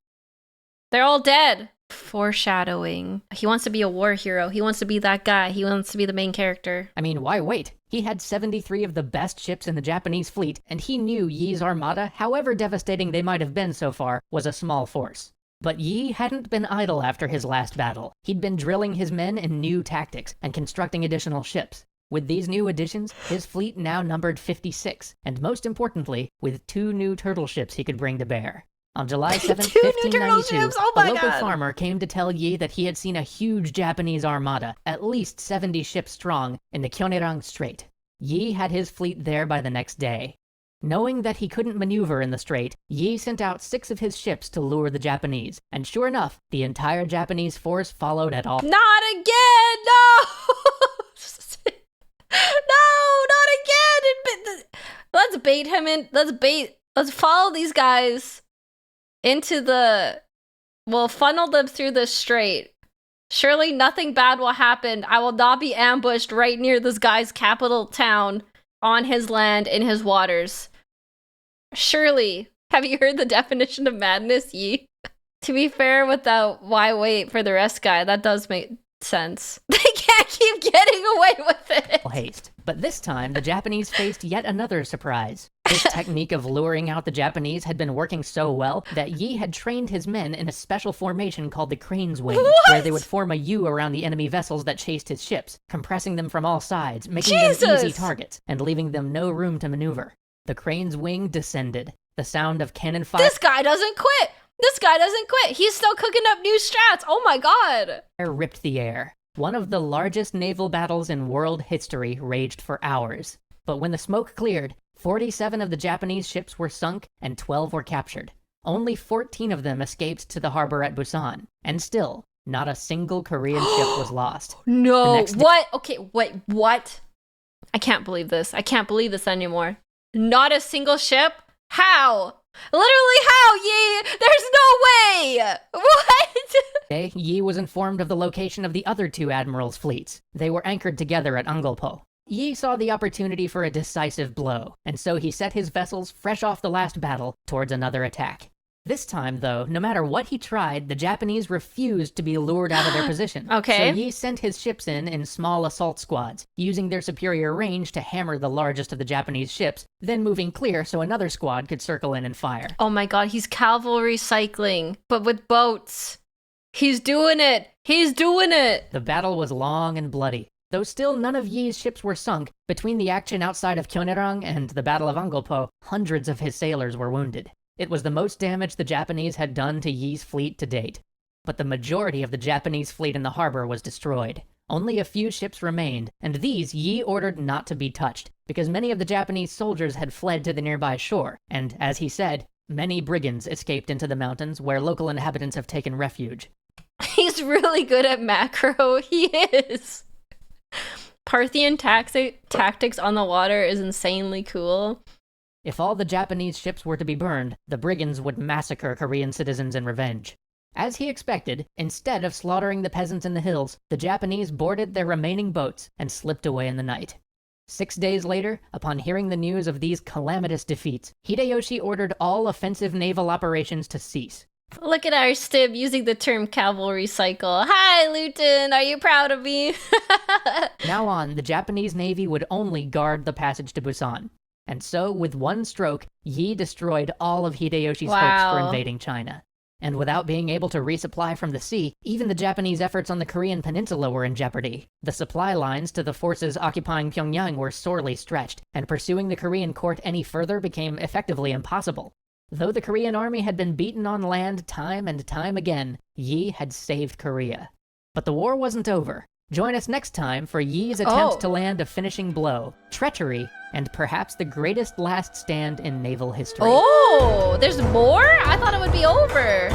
They're all dead. Foreshadowing. He wants to be a war hero. He wants to be that guy. He wants to be the main character. I mean, why wait? He had 73 of the best ships in the Japanese fleet, and he knew Yi's armada, however devastating they might have been so far, was a small force. But Yi hadn't been idle after his last battle. He'd been drilling his men in new tactics and constructing additional ships. With these new additions, his fleet now numbered 56, and most importantly, with 2 new turtle ships he could bring to bear. On July 7, 1592, a local farmer came to tell Yi that he had seen a huge Japanese armada, at least 70 ships strong, in the Kyonerang Strait. Yi had his fleet there by the next day. Knowing that he couldn't maneuver in the strait, Yi sent out 6 of his ships to lure the Japanese, and sure enough, the entire Japanese force followed at all. Not again! No! No, not again! Let's bait him in. Let's follow these guys into we'll funnel them through the strait. Surely nothing bad will happen. I will not be ambushed right near this guy's capital town, on his land, in his waters. Surely. Have you heard the definition of madness, Yi? To be fair, without why wait for the rest guy, that does make sense. They can't keep getting away with it. Haste. But this time, the Japanese faced yet another surprise. This technique of luring out the Japanese had been working so well that Yi had trained his men in a special formation called the Crane's Wing, where they would form a U around the enemy vessels that chased his ships, compressing them from all sides, making them easy targets, and leaving them no room to maneuver. The Crane's Wing descended. The sound of cannon fire... This guy doesn't quit! This guy doesn't quit! He's still cooking up new strats! Oh my god! Ripped the air. One of the largest naval battles in world history raged for hours. But when the smoke cleared, 47 of the Japanese ships were sunk and 12 were captured. Only 14 of them escaped to the harbor at Busan. And still, not a single Korean ship was lost. No, what? Okay, wait, what? I can't believe this. I can't believe this anymore. Not a single ship? How? Literally how, Yi? There's no way! What? Yi was informed of the location of the other two admirals' fleets. They were anchored together at Ungulpo. Yi saw the opportunity for a decisive blow, and so he set his vessels fresh off the last battle towards another attack. This time, though, no matter what he tried, the Japanese refused to be lured out of their position. Okay. So Yi sent his ships in small assault squads, using their superior range to hammer the largest of the Japanese ships, then moving clear so another squad could circle in and fire. Oh my god, he's cavalry cycling, but with boats. He's doing it! He's doing it! The battle was long and bloody. Though still none of Yi's ships were sunk, between the action outside of Kyonerang and the Battle of Ungulpo, hundreds of his sailors were wounded. It was the most damage the Japanese had done to Yi's fleet to date. But the majority of the Japanese fleet in the harbor was destroyed. Only a few ships remained, and these Yi ordered not to be touched, because many of the Japanese soldiers had fled to the nearby shore, and, as he said, many brigands escaped into the mountains where local inhabitants have taken refuge. He's really good at macro. He is. Parthian tactics on the water is insanely cool. If all the Japanese ships were to be burned, the brigands would massacre Korean citizens in revenge. As he expected, instead of slaughtering the peasants in the hills, the Japanese boarded their remaining boats and slipped away in the night. 6 days later, upon hearing the news of these calamitous defeats, Hideyoshi ordered all offensive naval operations to cease. Look at our Stib using the term cavalry cycle. Hi, Luton, are you proud of me? Now on, the Japanese Navy would only guard the passage to Busan. And so, with one stroke, Yi destroyed all of Hideyoshi's hopes for invading China. And without being able to resupply from the sea, even the Japanese efforts on the Korean peninsula were in jeopardy. The supply lines to the forces occupying Pyongyang were sorely stretched, and pursuing the Korean court any further became effectively impossible. Though the Korean army had been beaten on land time and time again, Yi had saved Korea. But the war wasn't over. Join us next time for Yi's attempt to land a finishing blow, treachery, and perhaps the greatest last stand in naval history. Oh, there's more? I thought it would be over.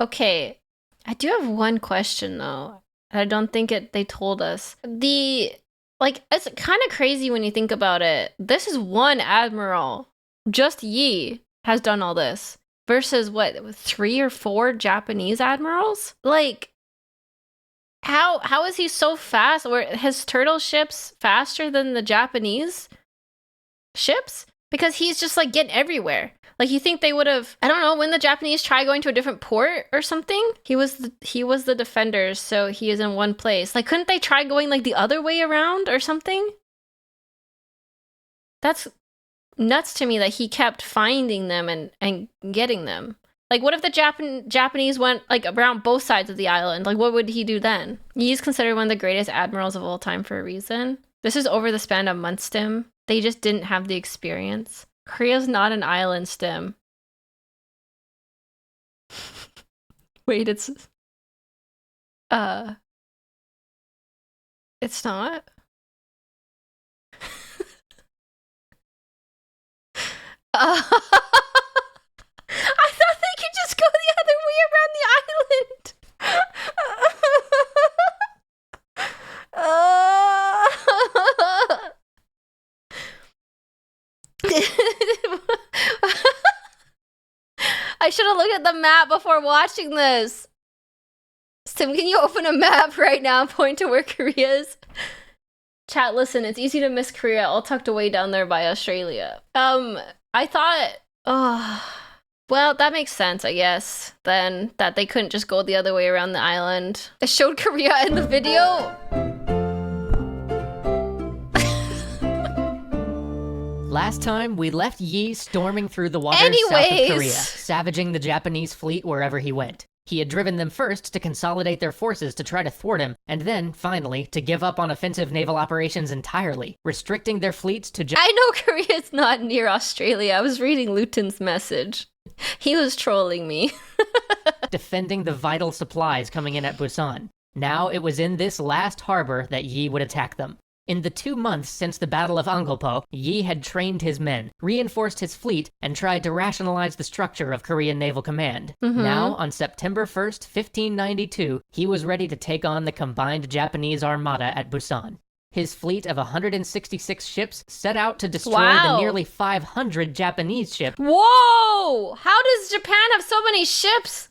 Okay, I do have one question though. I don't think they told us. It's kind of crazy when you think about it. This is one admiral. Just Yi has done all this. Versus what, 3 or 4 Japanese admirals? Like, how is he so fast? Or his turtle ships faster than the Japanese ships? Because he's just like getting everywhere. Like, you think they would have, I don't know, when the Japanese try going to a different port or something? He was the defender, so he is in one place. Like, couldn't they try going like the other way around or something? That's nuts to me that he kept finding them and getting them. Like, what if the Japanese went like around both sides of the island? Like, what would he do then? He's considered one of the greatest admirals of all time for a reason. This is over the span of months, Stim. They just didn't have the experience. Korea's not an island, Stim. Wait, it's not? I thought they could just go the other way around the island. I should have looked at the map before watching this. Tim, can you open a map right now and point to where Korea is? Chat, listen, it's easy to miss Korea, all tucked away down there by Australia. I thought, well, that makes sense, I guess, then, that they couldn't just go the other way around the island. It showed Korea in the video. Last time, we left Yi storming through the waters south of Korea, savaging the Japanese fleet wherever he went. He had driven them first to consolidate their forces to try to thwart him, and then, finally, to give up on offensive naval operations entirely, restricting their fleets to I know Korea's not near Australia. I was reading Luton's message. He was trolling me. defending the vital supplies coming in at Busan. Now it was in this last harbor that Yi would attack them. In the 2 months since the Battle of Angulpo, Yi had trained his men, reinforced his fleet, and tried to rationalize the structure of Korean Naval Command. Now, on September 1st, 1592, he was ready to take on the combined Japanese armada at Busan. His fleet of 166 ships set out to destroy the nearly 500 Japanese ships. Whoa! How does Japan have so many ships?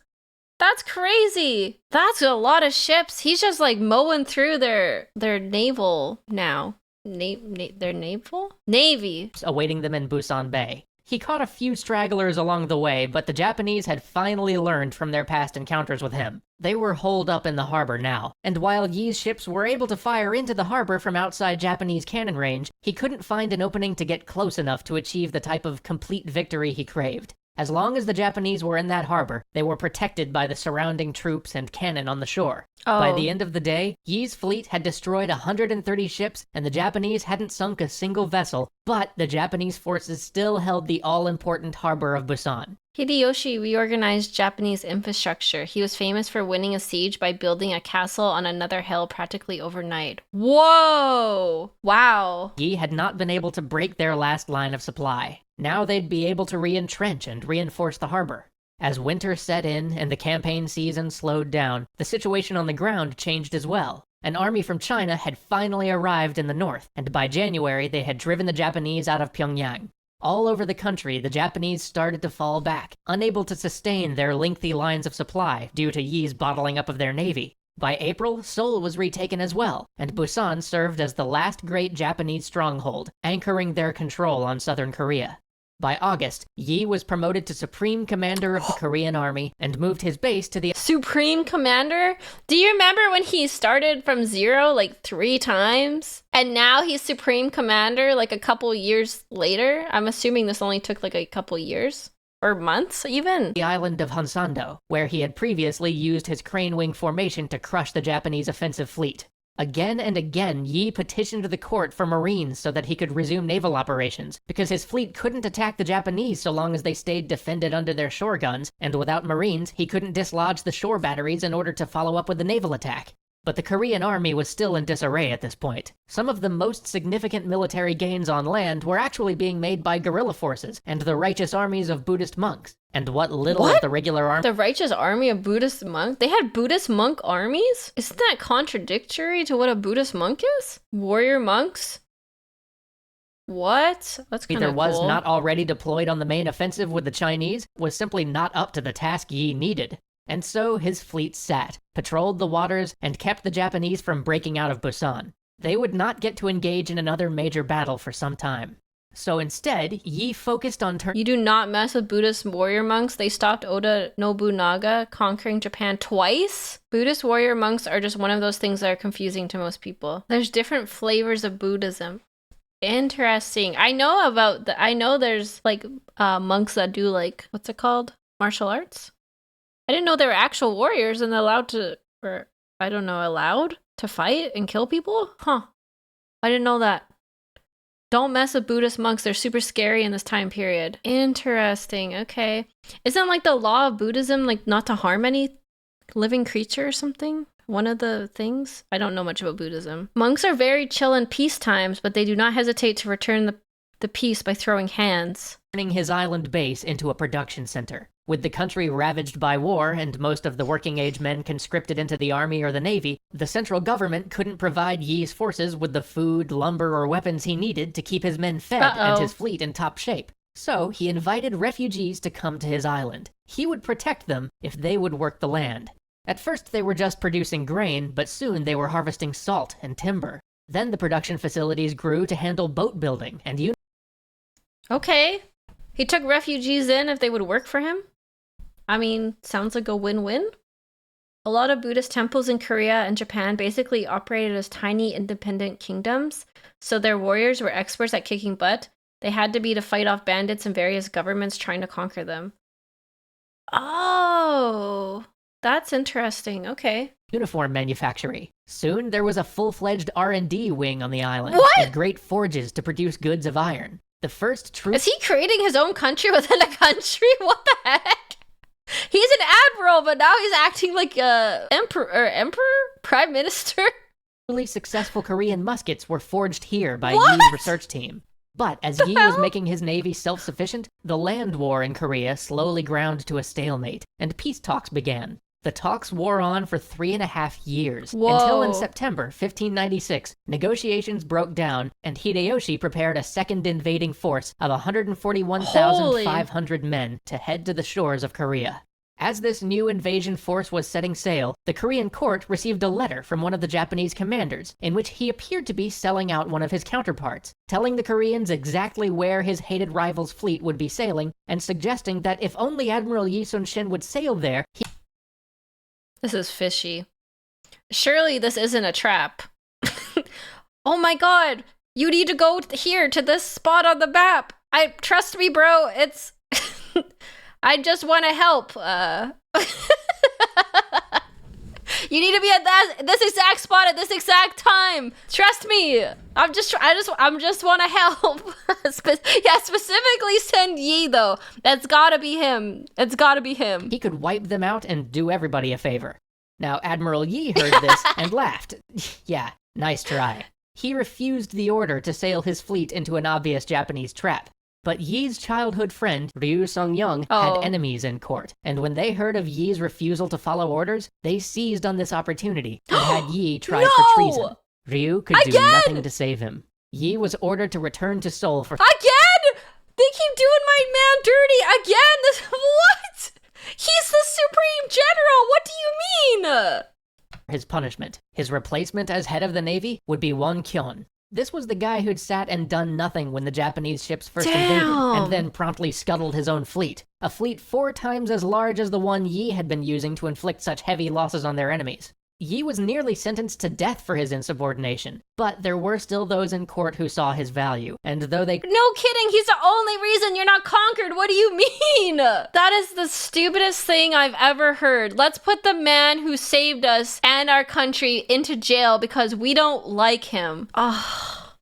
That's crazy. That's a lot of ships. He's just like mowing through their naval now. Their naval? Navy. Awaiting them in Busan Bay. He caught a few stragglers along the way, but the Japanese had finally learned from their past encounters with him. They were holed up in the harbor now, and while Yi's ships were able to fire into the harbor from outside Japanese cannon range, he couldn't find an opening to get close enough to achieve the type of complete victory he craved. As long as the Japanese were in that harbor, they were protected by the surrounding troops and cannon on the shore. By the end of the day, Yi's fleet had destroyed 130 ships, and the Japanese hadn't sunk a single vessel, but the Japanese forces still held the all-important harbor of Busan. Hideyoshi reorganized Japanese infrastructure. He was famous for winning a siege by building a castle on another hill practically overnight. Whoa! Wow. Yi had not been able to break their last line of supply. Now they'd be able to re-entrench and reinforce the harbor. As winter set in and the campaign season slowed down, the situation on the ground changed as well. An army from China had finally arrived in the north, and by January they had driven the Japanese out of Pyongyang. All over the country, the Japanese started to fall back, unable to sustain their lengthy lines of supply due to Yi's bottling up of their navy. By April, Seoul was retaken as well, and Busan served as the last great Japanese stronghold, anchoring their control on southern Korea. By August, Yi was promoted to Supreme Commander of the Korean Army and moved his base to the Supreme Commander? Do you remember when he started from 0 like 3 times? And now he's Supreme Commander like a couple years later? I'm assuming this only took like a couple years. Or months, even? The island of Hansando, where he had previously used his crane wing formation to crush the Japanese offensive fleet. Again and again, Yi petitioned the court for Marines so that he could resume naval operations, because his fleet couldn't attack the Japanese so long as they stayed defended under their shore guns, and without Marines, he couldn't dislodge the shore batteries in order to follow up with the naval attack. But the Korean army was still in disarray at this point. Some of the most significant military gains on land were actually being made by guerrilla forces and the righteous armies of Buddhist monks. And what little of the regular army— The righteous army of Buddhist monks? They had Buddhist monk armies? Isn't that contradictory to what a Buddhist monk is? Warrior monks? What? That's kind of cool. was not already deployed on the main offensive with the Chinese was simply not up to the task Yi needed. And so his fleet sat, patrolled the waters, and kept the Japanese from breaking out of Busan. They would not get to engage in another major battle for some time. So instead, Yi focused on You do not mess with Buddhist warrior monks. They stopped Oda Nobunaga conquering Japan twice. Buddhist warrior monks are just one of those things that are confusing to most people. There's different flavors of Buddhism. Interesting. I know there's like monks that do like, what's it called? Martial arts? I didn't know they were actual warriors and allowed to fight and kill people? Huh. I didn't know that. Don't mess with Buddhist monks. They're super scary in this time period. Interesting. Okay. Isn't like the law of Buddhism like not to harm any living creature or something? One of the things? I don't know much about Buddhism. Monks are very chill in peace times, but they do not hesitate to return the peace by throwing hands. Turning his island base into a production center. With the country ravaged by war and most of the working-age men conscripted into the army or the navy, the central government couldn't provide Yi's forces with the food, lumber, or weapons he needed to keep his men fed and his fleet in top shape. So he invited refugees to come to his island. He would protect them if they would work the land. At first they were just producing grain, but soon they were harvesting salt and timber. Then the production facilities grew to handle boat building and Okay. He took refugees in if they would work for him? I mean, sounds like a win-win. A lot of Buddhist temples in Korea and Japan basically operated as tiny independent kingdoms, so their warriors were experts at kicking butt. They had to be to fight off bandits and various governments trying to conquer them. Oh, that's interesting. Okay. Uniform manufacturing. Soon there was a full-fledged R&D wing on the island. What? With great forges to produce goods of iron. The first Is he creating his own country within a country? What the heck? He's an admiral, but now he's acting like a emperor, prime minister. Really successful Korean muskets were forged here by What? Yi's research team. But as Yi was making his navy self-sufficient, the land war in Korea slowly ground to a stalemate, and peace talks began. The talks wore on for 3.5 years, until in September 1596, negotiations broke down, and Hideyoshi prepared a second invading force of 141,500 men to head to the shores of Korea. As this new invasion force was setting sail, the Korean court received a letter from one of the Japanese commanders, in which he appeared to be selling out one of his counterparts, telling the Koreans exactly where his hated rival's fleet would be sailing, and suggesting that if only Admiral Yi Sun-shin would sail there, he... This is fishy. Surely this isn't a trap. Oh my god! You need to go here, to this spot on the map! Trust me, bro, it's... I just want to help. You need to be at this exact spot at this exact time. Trust me. I just want to help. Specifically send Yi though. That's gotta be him. It's gotta be him. He could wipe them out and do everybody a favor. Now, Admiral Yi heard this and laughed. Yeah, nice try. He refused the order to sail his fleet into an obvious Japanese trap. But Yi's childhood friend, Ryu Sung-young, had enemies in court, and when they heard of Yi's refusal to follow orders, they seized on this opportunity and had Yi tried for treason. Ryu could do nothing to save him. Yi was ordered to return to Seoul for— Again? They keep doing my man dirty again? What? He's the Supreme General! What do you mean? His punishment. His replacement as head of the navy would be Won Kyun. This was the guy who'd sat and done nothing when the Japanese ships first invaded, and then promptly scuttled his own fleet. A fleet 4 times as large as the one Yi had been using to inflict such heavy losses on their enemies. Yi was nearly sentenced to death for his insubordination, but there were still those in court who saw his value, and though they— No kidding, he's the only reason you're not conquered, what do you mean? That is the stupidest thing I've ever heard. Let's put the man who saved us and our country into jail because we don't like him. Ah.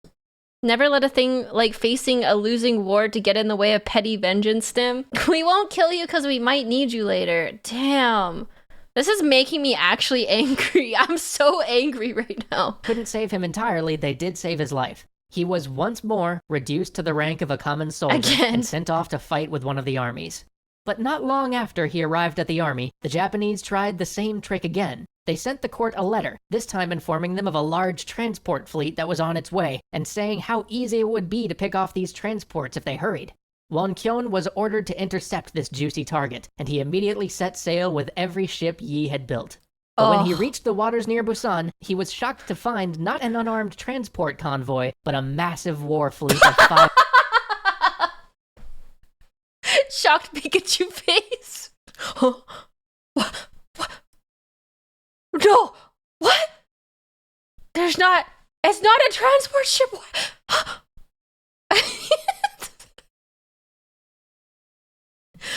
Never let a thing like facing a losing war to get in the way of petty vengeance, Stim. We won't kill you because we might need you later. Damn. This is making me actually angry. I'm so angry right now. Couldn't save him entirely, they did save his life. He was once more reduced to the rank of a common soldier and sent off to fight with one of the armies. But not long after he arrived at the army, the Japanese tried the same trick again. They sent the court a letter, this time informing them of a large transport fleet that was on its way, and saying how easy it would be to pick off these transports if they hurried. Won Kyun was ordered to intercept this juicy target, and he immediately set sail with every ship Yi had built. But when he reached the waters near Busan, he was shocked to find not an unarmed transport convoy, but a massive war fleet of 5... Shocked Pikachu face. What? No! What? It's not a transport ship!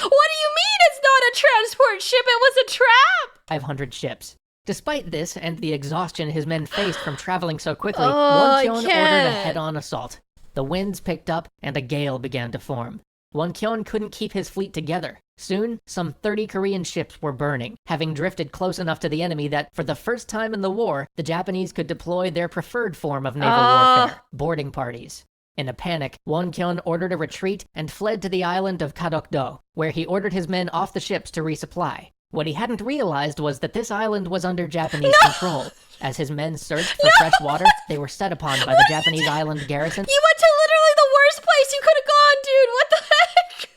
What do you mean it's not a transport ship? It was a trap! 500 ships. Despite this, and the exhaustion his men faced from traveling so quickly, Won Kyun ordered a head-on assault. The winds picked up, and a gale began to form. Won Kyun couldn't keep his fleet together. Soon, some 30 Korean ships were burning, having drifted close enough to the enemy that, for the first time in the war, the Japanese could deploy their preferred form of naval warfare, boarding parties. In a panic, Won Kyun ordered a retreat and fled to the island of Kadokdo, where he ordered his men off the ships to resupply. What he hadn't realized was that this island was under Japanese control. As his men searched for fresh water, they were set upon by the Japanese island garrison. You went to literally the worst place you could have gone, dude! What the heck?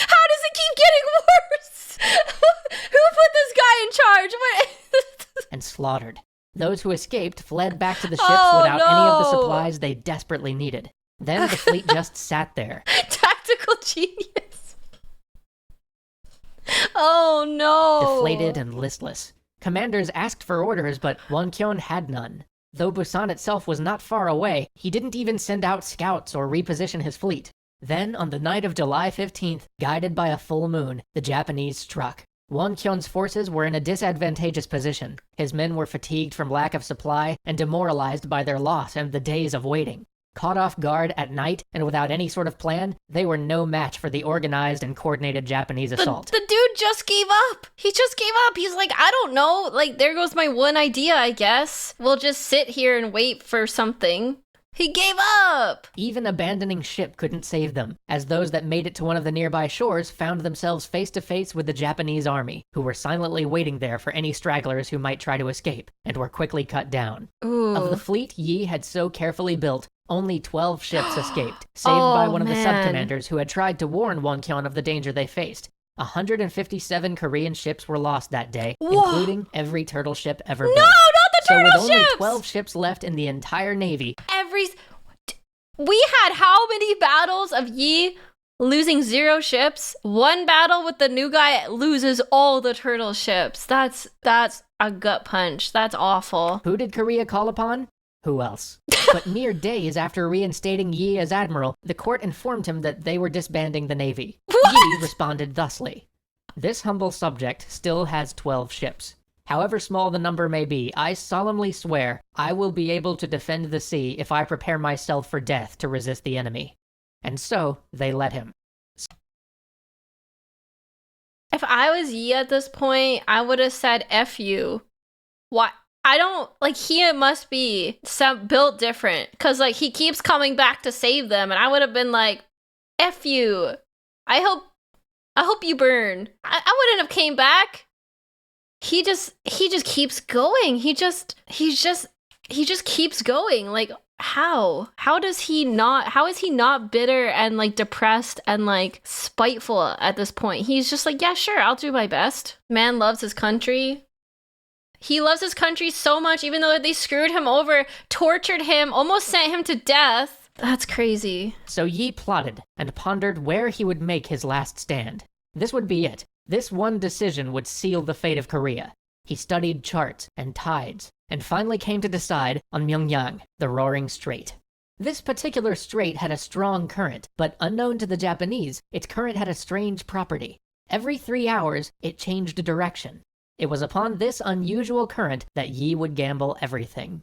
How does it keep getting worse? Who put this guy in charge? What? And slaughtered. Those who escaped fled back to the ships without any of the supplies they desperately needed. Then the fleet just sat there. Tactical genius. Oh no. Deflated and listless. Commanders asked for orders, but Won Kyun had none. Though Busan itself was not far away, he didn't even send out scouts or reposition his fleet. Then, on the night of July 15th, guided by a full moon, the Japanese struck. Won Kyun's forces were in a disadvantageous position. His men were fatigued from lack of supply and demoralized by their loss and the days of waiting. Caught off guard at night and without any sort of plan, they were no match for the organized and coordinated Japanese assault. The dude just gave up. He just gave up. He's like, I don't know. Like, there goes my one idea, I guess. We'll just sit here and wait for something. He gave up! Even abandoning ship couldn't save them, as those that made it to one of the nearby shores found themselves face to face with the Japanese army, who were silently waiting there for any stragglers who might try to escape, and were quickly cut down. Ooh. Of the fleet Yi had so carefully built, only 12 ships escaped, saved by one of the sub-commanders who had tried to warn Wonkyun of the danger they faced. 157 Korean ships were lost that day, including every turtle ship ever built. No, not the turtle ships! So with only 12 ships left in the entire navy, we had how many battles of Yi losing 0 ships? One battle with the new guy loses all the turtle ships. That's a gut punch. That's awful. Who did Korea call upon? Who else? But mere days after reinstating Yi as admiral, the court informed him that they were disbanding the navy. Yi responded thusly: "This humble subject still has 12 ships. However small the number may be, I solemnly swear I will be able to defend the sea if I prepare myself for death to resist the enemy." And so, they let him. If I was Yi at this point, I would have said F you. What? I don't, like, he must be built different. Because, like, he keeps coming back to save them. And I would have been like, F you. I hope you burn. I wouldn't have came back. He just keeps going. He just keeps going. Like, how is he not bitter and like depressed and like spiteful at this point? He's just like, yeah, sure, I'll do my best. Man loves his country. He loves his country so much, even though they screwed him over, tortured him, almost sent him to death. That's crazy. So Yi plotted and pondered where he would make his last stand. This would be it. This one decision would seal the fate of Korea. He studied charts and tides, and finally came to decide on Myeongyang, the Roaring Strait. This particular strait had a strong current, but unknown to the Japanese, its current had a strange property. Every 3 hours, it changed direction. It was upon this unusual current that Yi would gamble everything.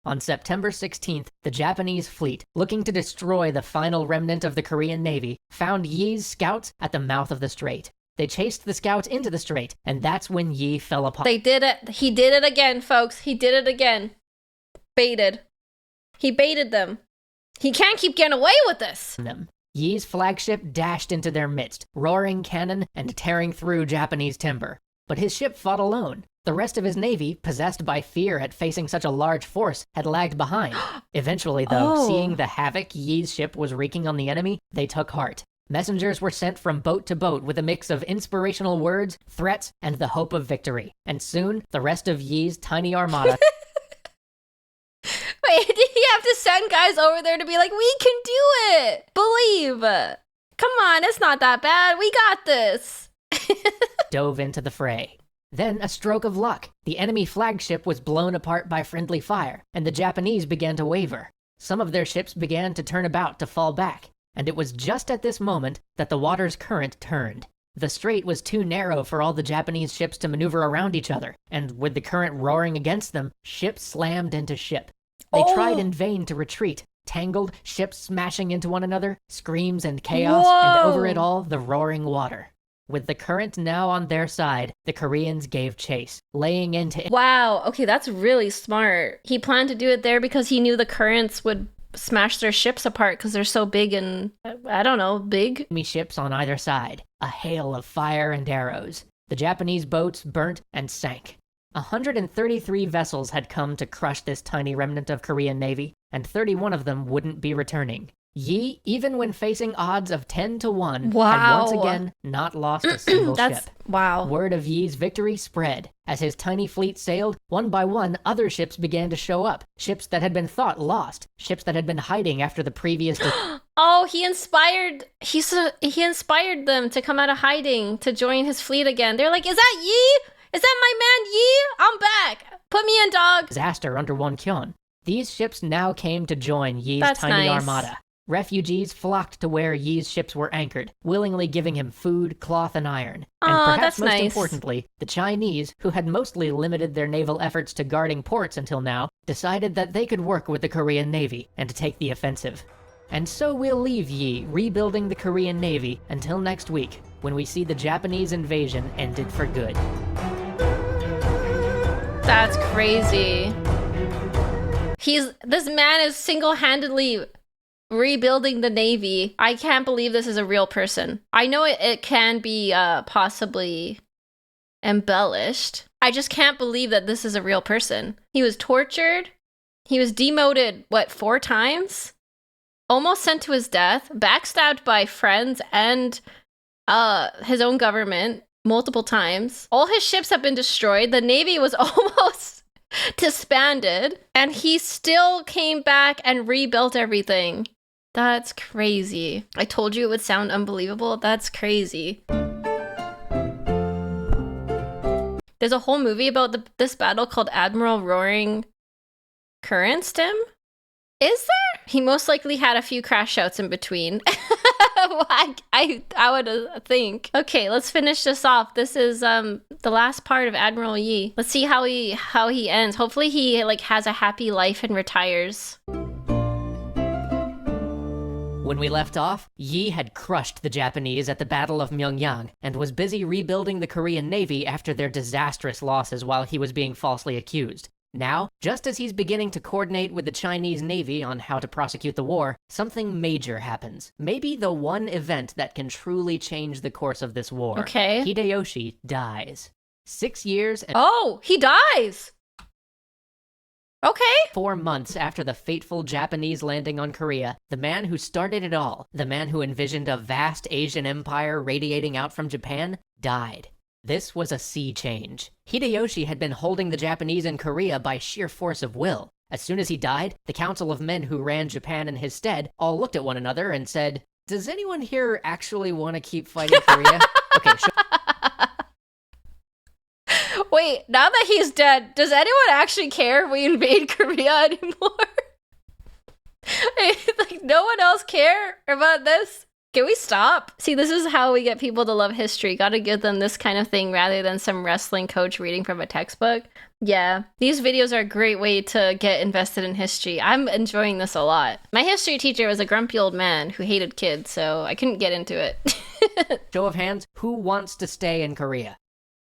On September 16th, the Japanese fleet, looking to destroy the final remnant of the Korean Navy, found Yi's scouts at the mouth of the strait. They chased the scouts into the strait, and that's when Yi fell apart. They did it. He did it again, folks. He did it again. Baited. He baited them. He can't keep getting away with this. Yi's flagship dashed into their midst, roaring cannon and tearing through Japanese timber. But his ship fought alone. The rest of his navy, possessed by fear at facing such a large force, had lagged behind. Eventually, though, seeing the havoc Yi's ship was wreaking on the enemy, they took heart. Messengers were sent from boat to boat with a mix of inspirational words, threats, and the hope of victory. And soon, the rest of Yi's tiny armada... Wait, did he have to send guys over there to be like, we can do it! Believe! Come on, it's not that bad. We got this! dove into the fray. Then, a stroke of luck. The enemy flagship was blown apart by friendly fire, and the Japanese began to waver. Some of their ships began to turn about to fall back. And it was just at this moment that the water's current turned. The strait was too narrow for all the Japanese ships to maneuver around each other, and with the current roaring against them, ship slammed into ship. They tried in vain to retreat, tangled, ships smashing into one another, screams and chaos, and over it all, the roaring water. With the current now on their side, the Koreans gave chase, laying into it. Wow, okay, that's really smart. He planned to do it there because he knew the currents would smash their ships apart because they're so big and, I don't know, big? Enemy ships on either side, a hail of fire and arrows. The Japanese boats burnt and sank. 133 vessels had come to crush this tiny remnant of Korean Navy, and 31 of them wouldn't be returning. Yi, even when facing odds of 10 to 1, had once again not lost a single ship. Wow. Word of Yi's victory spread. As his tiny fleet sailed, one by one, other ships began to show up. Ships that had been thought lost. Ships that had been hiding after the previous... Oh, he inspired them to come out of hiding, to join his fleet again. They're like, is that Yi? Is that my man Yi? I'm back. Put me in, dog. Disaster under Wonkyun. These ships now came to join Yi's tiny armada. Refugees flocked to where Yi's ships were anchored, willingly giving him food, cloth, and iron. And perhaps most importantly, the Chinese, who had mostly limited their naval efforts to guarding ports until now, decided that they could work with the Korean Navy and take the offensive. And so we'll leave Yi rebuilding the Korean Navy until next week, when we see the Japanese invasion ended for good. That's crazy. This man is single-handedly rebuilding the Navy. I can't believe this is a real person. I know it can be possibly embellished. I just can't believe that this is a real person. He was tortured. He was demoted, 4 times? Almost sent to his death, backstabbed by friends and his own government multiple times. All his ships have been destroyed. The Navy was almost disbanded, and he still came back and rebuilt everything. That's crazy. I told you it would sound unbelievable. That's crazy. There's a whole movie about this battle called Admiral Roaring Current Stim? Is there? He most likely had a few crash outs in between. I would think. Okay, let's finish this off. This is the last part of Admiral Yi. Let's see how he ends. Hopefully he has a happy life and retires. When we left off, Yi had crushed the Japanese at the Battle of Myeongyang and was busy rebuilding the Korean Navy after their disastrous losses while he was being falsely accused. Now, just as he's beginning to coordinate with the Chinese Navy on how to prosecute the war, something major happens. Maybe the one event that can truly change the course of this war. Okay. Hideyoshi dies. 6 years and Oh, he dies! Okay. 4 months after the fateful Japanese landing on Korea, the man who started it all, the man who envisioned a vast Asian empire radiating out from Japan, died. This was a sea change. Hideyoshi had been holding the Japanese in Korea by sheer force of will. As soon as he died, the council of men who ran Japan in his stead all looked at one another and said, "Does anyone here actually want to keep fighting Korea?" Okay, Wait, now that he's dead, does anyone actually care if we invade Korea anymore? No one else care about this? Can we stop? See, this is how we get people to love history. Gotta give them this kind of thing rather than some wrestling coach reading from a textbook. Yeah, these videos are a great way to get invested in history. I'm enjoying this a lot. My history teacher was a grumpy old man who hated kids, so I couldn't get into it. Show of hands, who wants to stay in Korea?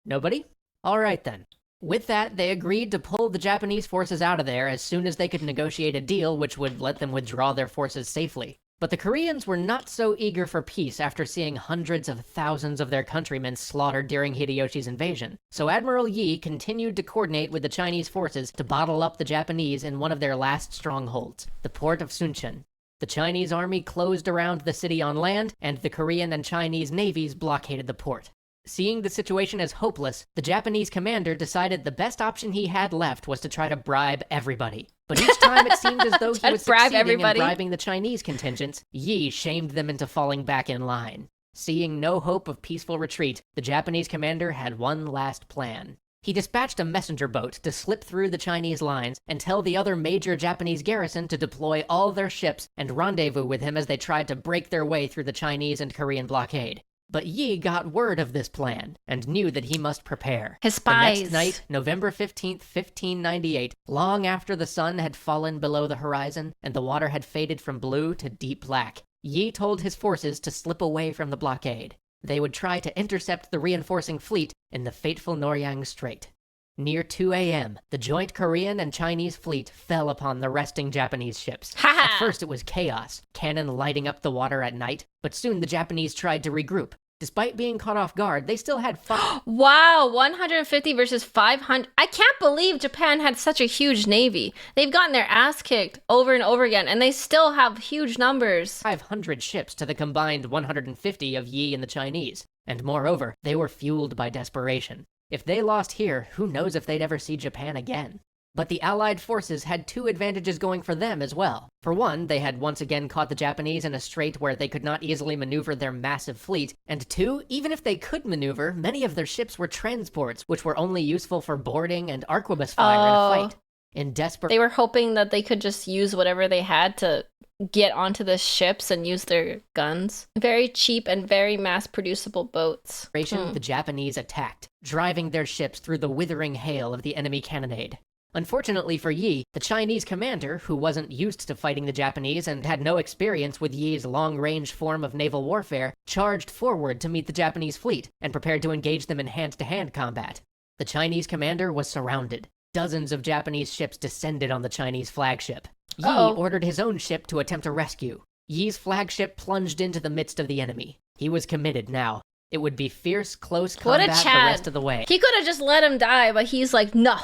Nobody? All right then. With that, they agreed to pull the Japanese forces out of there as soon as they could negotiate a deal which would let them withdraw their forces safely. But the Koreans were not so eager for peace after seeing hundreds of thousands of their countrymen slaughtered during Hideyoshi's invasion. So Admiral Yi continued to coordinate with the Chinese forces to bottle up the Japanese in one of their last strongholds, the port of Suncheon. The Chinese army closed around the city on land, and the Korean and Chinese navies blockaded the port. Seeing the situation as hopeless, the Japanese commander decided the best option he had left was to try to bribe everybody. But each time it seemed as though he was succeeding in bribing the Chinese contingents, Yi shamed them into falling back in line. Seeing no hope of peaceful retreat, the Japanese commander had one last plan. He dispatched a messenger boat to slip through the Chinese lines and tell the other major Japanese garrison to deploy all their ships and rendezvous with him as they tried to break their way through the Chinese and Korean blockade. But Yi got word of this plan, and knew that he must prepare. His spies. The next night, November 15th, 1598, long after the sun had fallen below the horizon, and the water had faded from blue to deep black, Yi told his forces to slip away from the blockade. They would try to intercept the reinforcing fleet in the fateful Noryang Strait. Near 2 a.m., the joint Korean and Chinese fleet fell upon the resting Japanese ships. At first it was chaos, cannon lighting up the water at night, but soon the Japanese tried to regroup. Despite being caught off guard, they still had fun. Wow, 150 versus 500. I can't believe Japan had such a huge navy. They've gotten their ass kicked over and over again, and they still have huge numbers. 500 ships to the combined 150 of Yi and the Chinese. And moreover, they were fueled by desperation. If they lost here, who knows if they'd ever see Japan again. But the Allied forces had 2 advantages going for them as well. For one, they had once again caught the Japanese in a strait where they could not easily maneuver their massive fleet. And 2, even if they could maneuver, many of their ships were transports, which were only useful for boarding and arquebus fire in a fight. They were hoping that they could just use whatever they had to get onto the ships and use their guns. Very cheap and very mass-producible boats. The Japanese attacked, driving their ships through the withering hail of the enemy cannonade. Unfortunately for Yi, the Chinese commander, who wasn't used to fighting the Japanese and had no experience with Yi's long-range form of naval warfare, charged forward to meet the Japanese fleet and prepared to engage them in hand-to-hand combat. The Chinese commander was surrounded. Dozens of Japanese ships descended on the Chinese flagship. Yi ordered his own ship to attempt a rescue. Yi's flagship plunged into the midst of the enemy. He was committed now. It would be fierce, close combat the rest of the way. He could have just let him die, but he's like, no,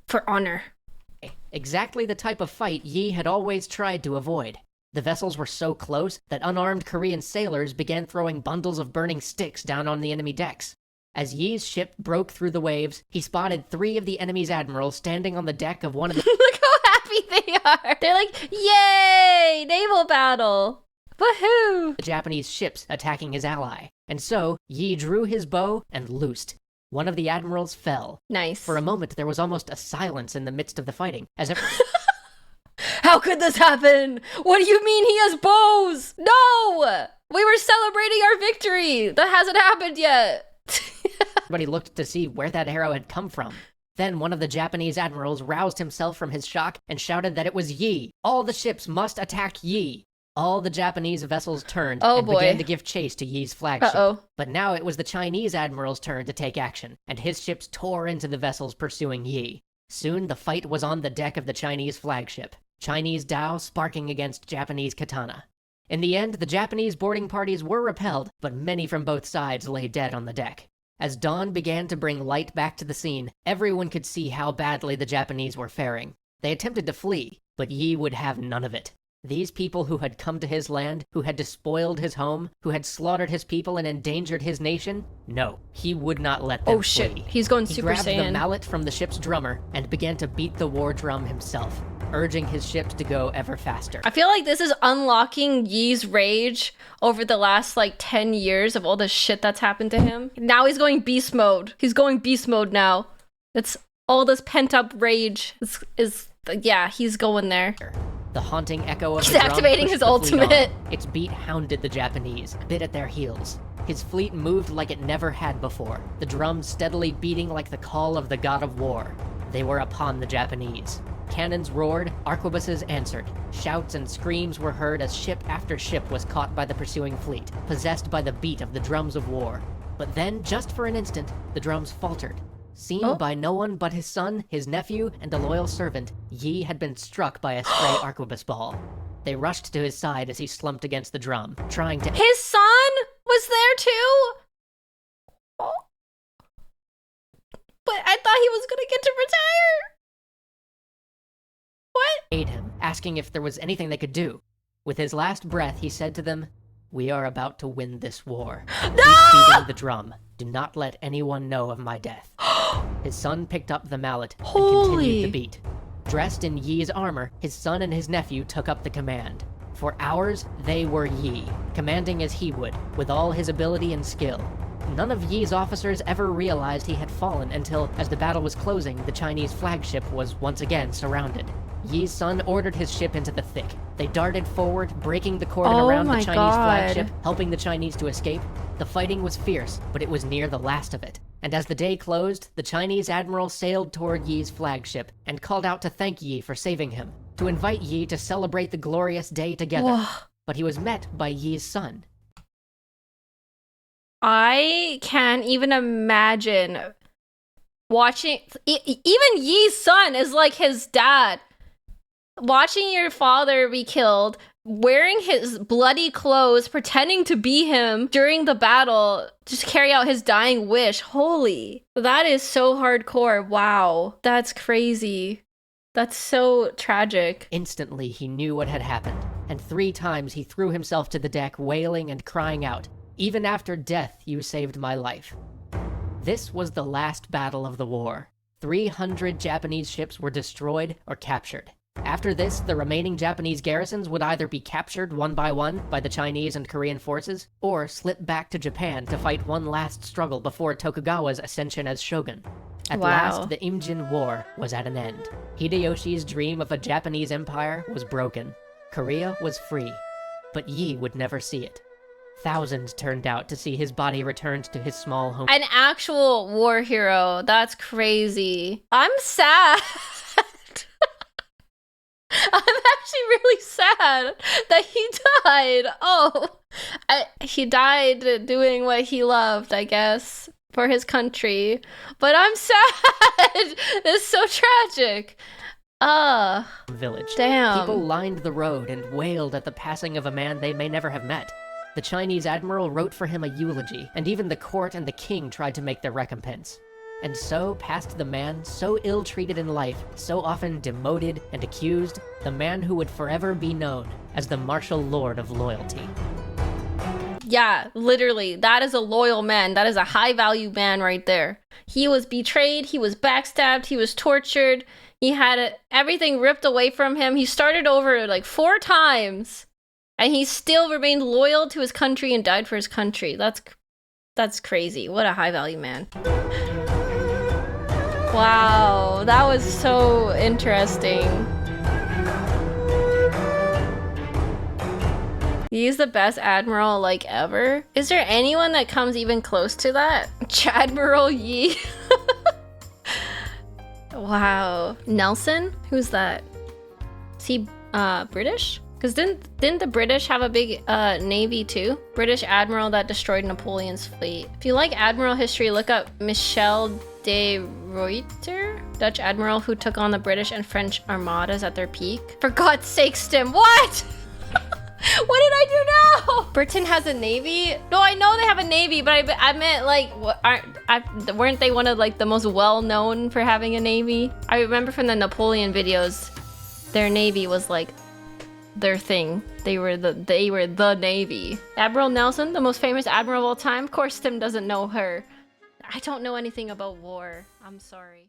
for honor. Exactly the type of fight Yi had always tried to avoid. The vessels were so close that unarmed Korean sailors began throwing bundles of burning sticks down on the enemy decks. As Yi's ship broke through the waves, he spotted 3 of the enemy's admirals standing on the deck of one of the— Look how happy they are! They're like, yay! Naval battle! Woohoo! The Japanese ships attacking his ally. And so, Yi drew his bow and loosed. One of the admirals fell. Nice. For a moment, there was almost a silence in the midst of the fighting, as if— How could this happen? What do you mean he has bows? No! We were celebrating our victory! That hasn't happened yet! Everybody looked to see where that arrow had come from. Then one of the Japanese admirals roused himself from his shock and shouted that it was Yi. All the ships must attack Yi. All the Japanese vessels turned and began to give chase to Yi's flagship. But now it was the Chinese admiral's turn to take action, and his ships tore into the vessels pursuing Yi. Soon the fight was on the deck of the Chinese flagship, Chinese Dao sparking against Japanese katana. In the end, the Japanese boarding parties were repelled, but many from both sides lay dead on the deck. As dawn began to bring light back to the scene, everyone could see how badly the Japanese were faring. They attempted to flee, but Yi would have none of it. These people who had come to his land, who had despoiled his home, who had slaughtered his people and endangered his nation, no, he would not let them flee. Shit, he's going Super Saiyan. He grabbed the mallet from the ship's drummer and began to beat the war drum himself, urging his ships to go ever faster. I feel like this is unlocking Yi's rage over the last, 10 years of all the shit that's happened to him. Now he's going beast mode. He's going beast mode now. It's all this pent-up rage yeah, he's going there. The haunting echo of He's the drum activating his ultimate. Its beat hounded the Japanese, bit at their heels. His fleet moved like it never had before, the drums steadily beating like the call of the god of war. They were upon the Japanese. Cannons roared, arquebuses answered. Shouts and screams were heard as ship after ship was caught by the pursuing fleet, possessed by the beat of the drums of war. But then, just for an instant, the drums faltered. Seen by no one but his son, his nephew, and a loyal servant, Yi had been struck by a stray arquebus ball. They rushed to his side as he slumped against the drum, trying to— His son was there too? Oh. But I thought he was gonna get to retire. What? Aid him, asking if there was anything they could do. With his last breath, he said to them, "We are about to win this war. No! Keep beating the drum. Do not let anyone know of my death." His son picked up the mallet and continued the beat. Dressed in Yi's armor, his son and his nephew took up the command. For hours, they were Yi, commanding as he would, with all his ability and skill. None of Yi's officers ever realized he had fallen until, as the battle was closing, the Chinese flagship was once again surrounded. Yi's son ordered his ship into the thick. They darted forward, breaking the cordon around the Chinese flagship, helping the Chinese to escape. The fighting was fierce, but it was near the last of it. And as the day closed, the Chinese admiral sailed toward Yi's flagship and called out to thank Yi for saving him, to invite Yi to celebrate the glorious day together. Whoa. But he was met by Yi's son. I can't even imagine watching. Even Yi's son is like his dad. Watching your father be killed, wearing his bloody clothes, pretending to be him during the battle, just carry out his dying wish. Holy. That is so hardcore. Wow. That's crazy. That's so tragic. Instantly, he knew what had happened, and 3 times he threw himself to the deck, wailing and crying out, "Even after death, you saved my life." This was the last battle of the war. 300 Japanese ships were destroyed or captured. After this, the remaining Japanese garrisons would either be captured one by one by the Chinese and Korean forces, or slip back to Japan to fight one last struggle before Tokugawa's ascension as shogun. At last, the Imjin War was at an end. Hideyoshi's dream of a Japanese empire was broken. Korea was free. But Yi would never see it. Thousands turned out to see his body returned to his small home. An actual war hero. That's crazy. I'm sad. I'm actually really sad that he died. Oh, he died doing what he loved, I guess, for his country. But I'm sad. It's so tragic. Village. Damn. People lined the road and wailed at the passing of a man they may never have met. The Chinese admiral wrote for him a eulogy, and even the court and the king tried to make their recompense. And so passed the man so ill-treated in life, so often demoted and accused, the man who would forever be known as the martial lord of loyalty. Yeah, literally, that is a loyal man. That is a high-value man right there. He was betrayed, he was backstabbed, he was tortured, he had everything ripped away from him. He started over like 4 times, and he still remained loyal to his country and died for his country. That's crazy. What a high-value man. Wow, that was so interesting. He's the best admiral like ever. Is there anyone that comes even close to that? Admiral Yi. Wow. Nelson? Who's that? Is he British? Because didn't the British have a big navy too? British admiral that destroyed Napoleon's fleet. If you like admiral history, look up Michel de Ruyter, Dutch admiral who took on the British and French armadas at their peak. For God's sake, Stim, what? What did I do now? Britain has a navy? No, I know they have a navy, but I meant like, weren't they one of like the most well-known for having a navy? I remember from the Napoleon videos, their navy was like their thing. They were the navy. Admiral Nelson, the most famous admiral of all time. Of course, Tim doesn't know her. I don't know anything about war. I'm sorry.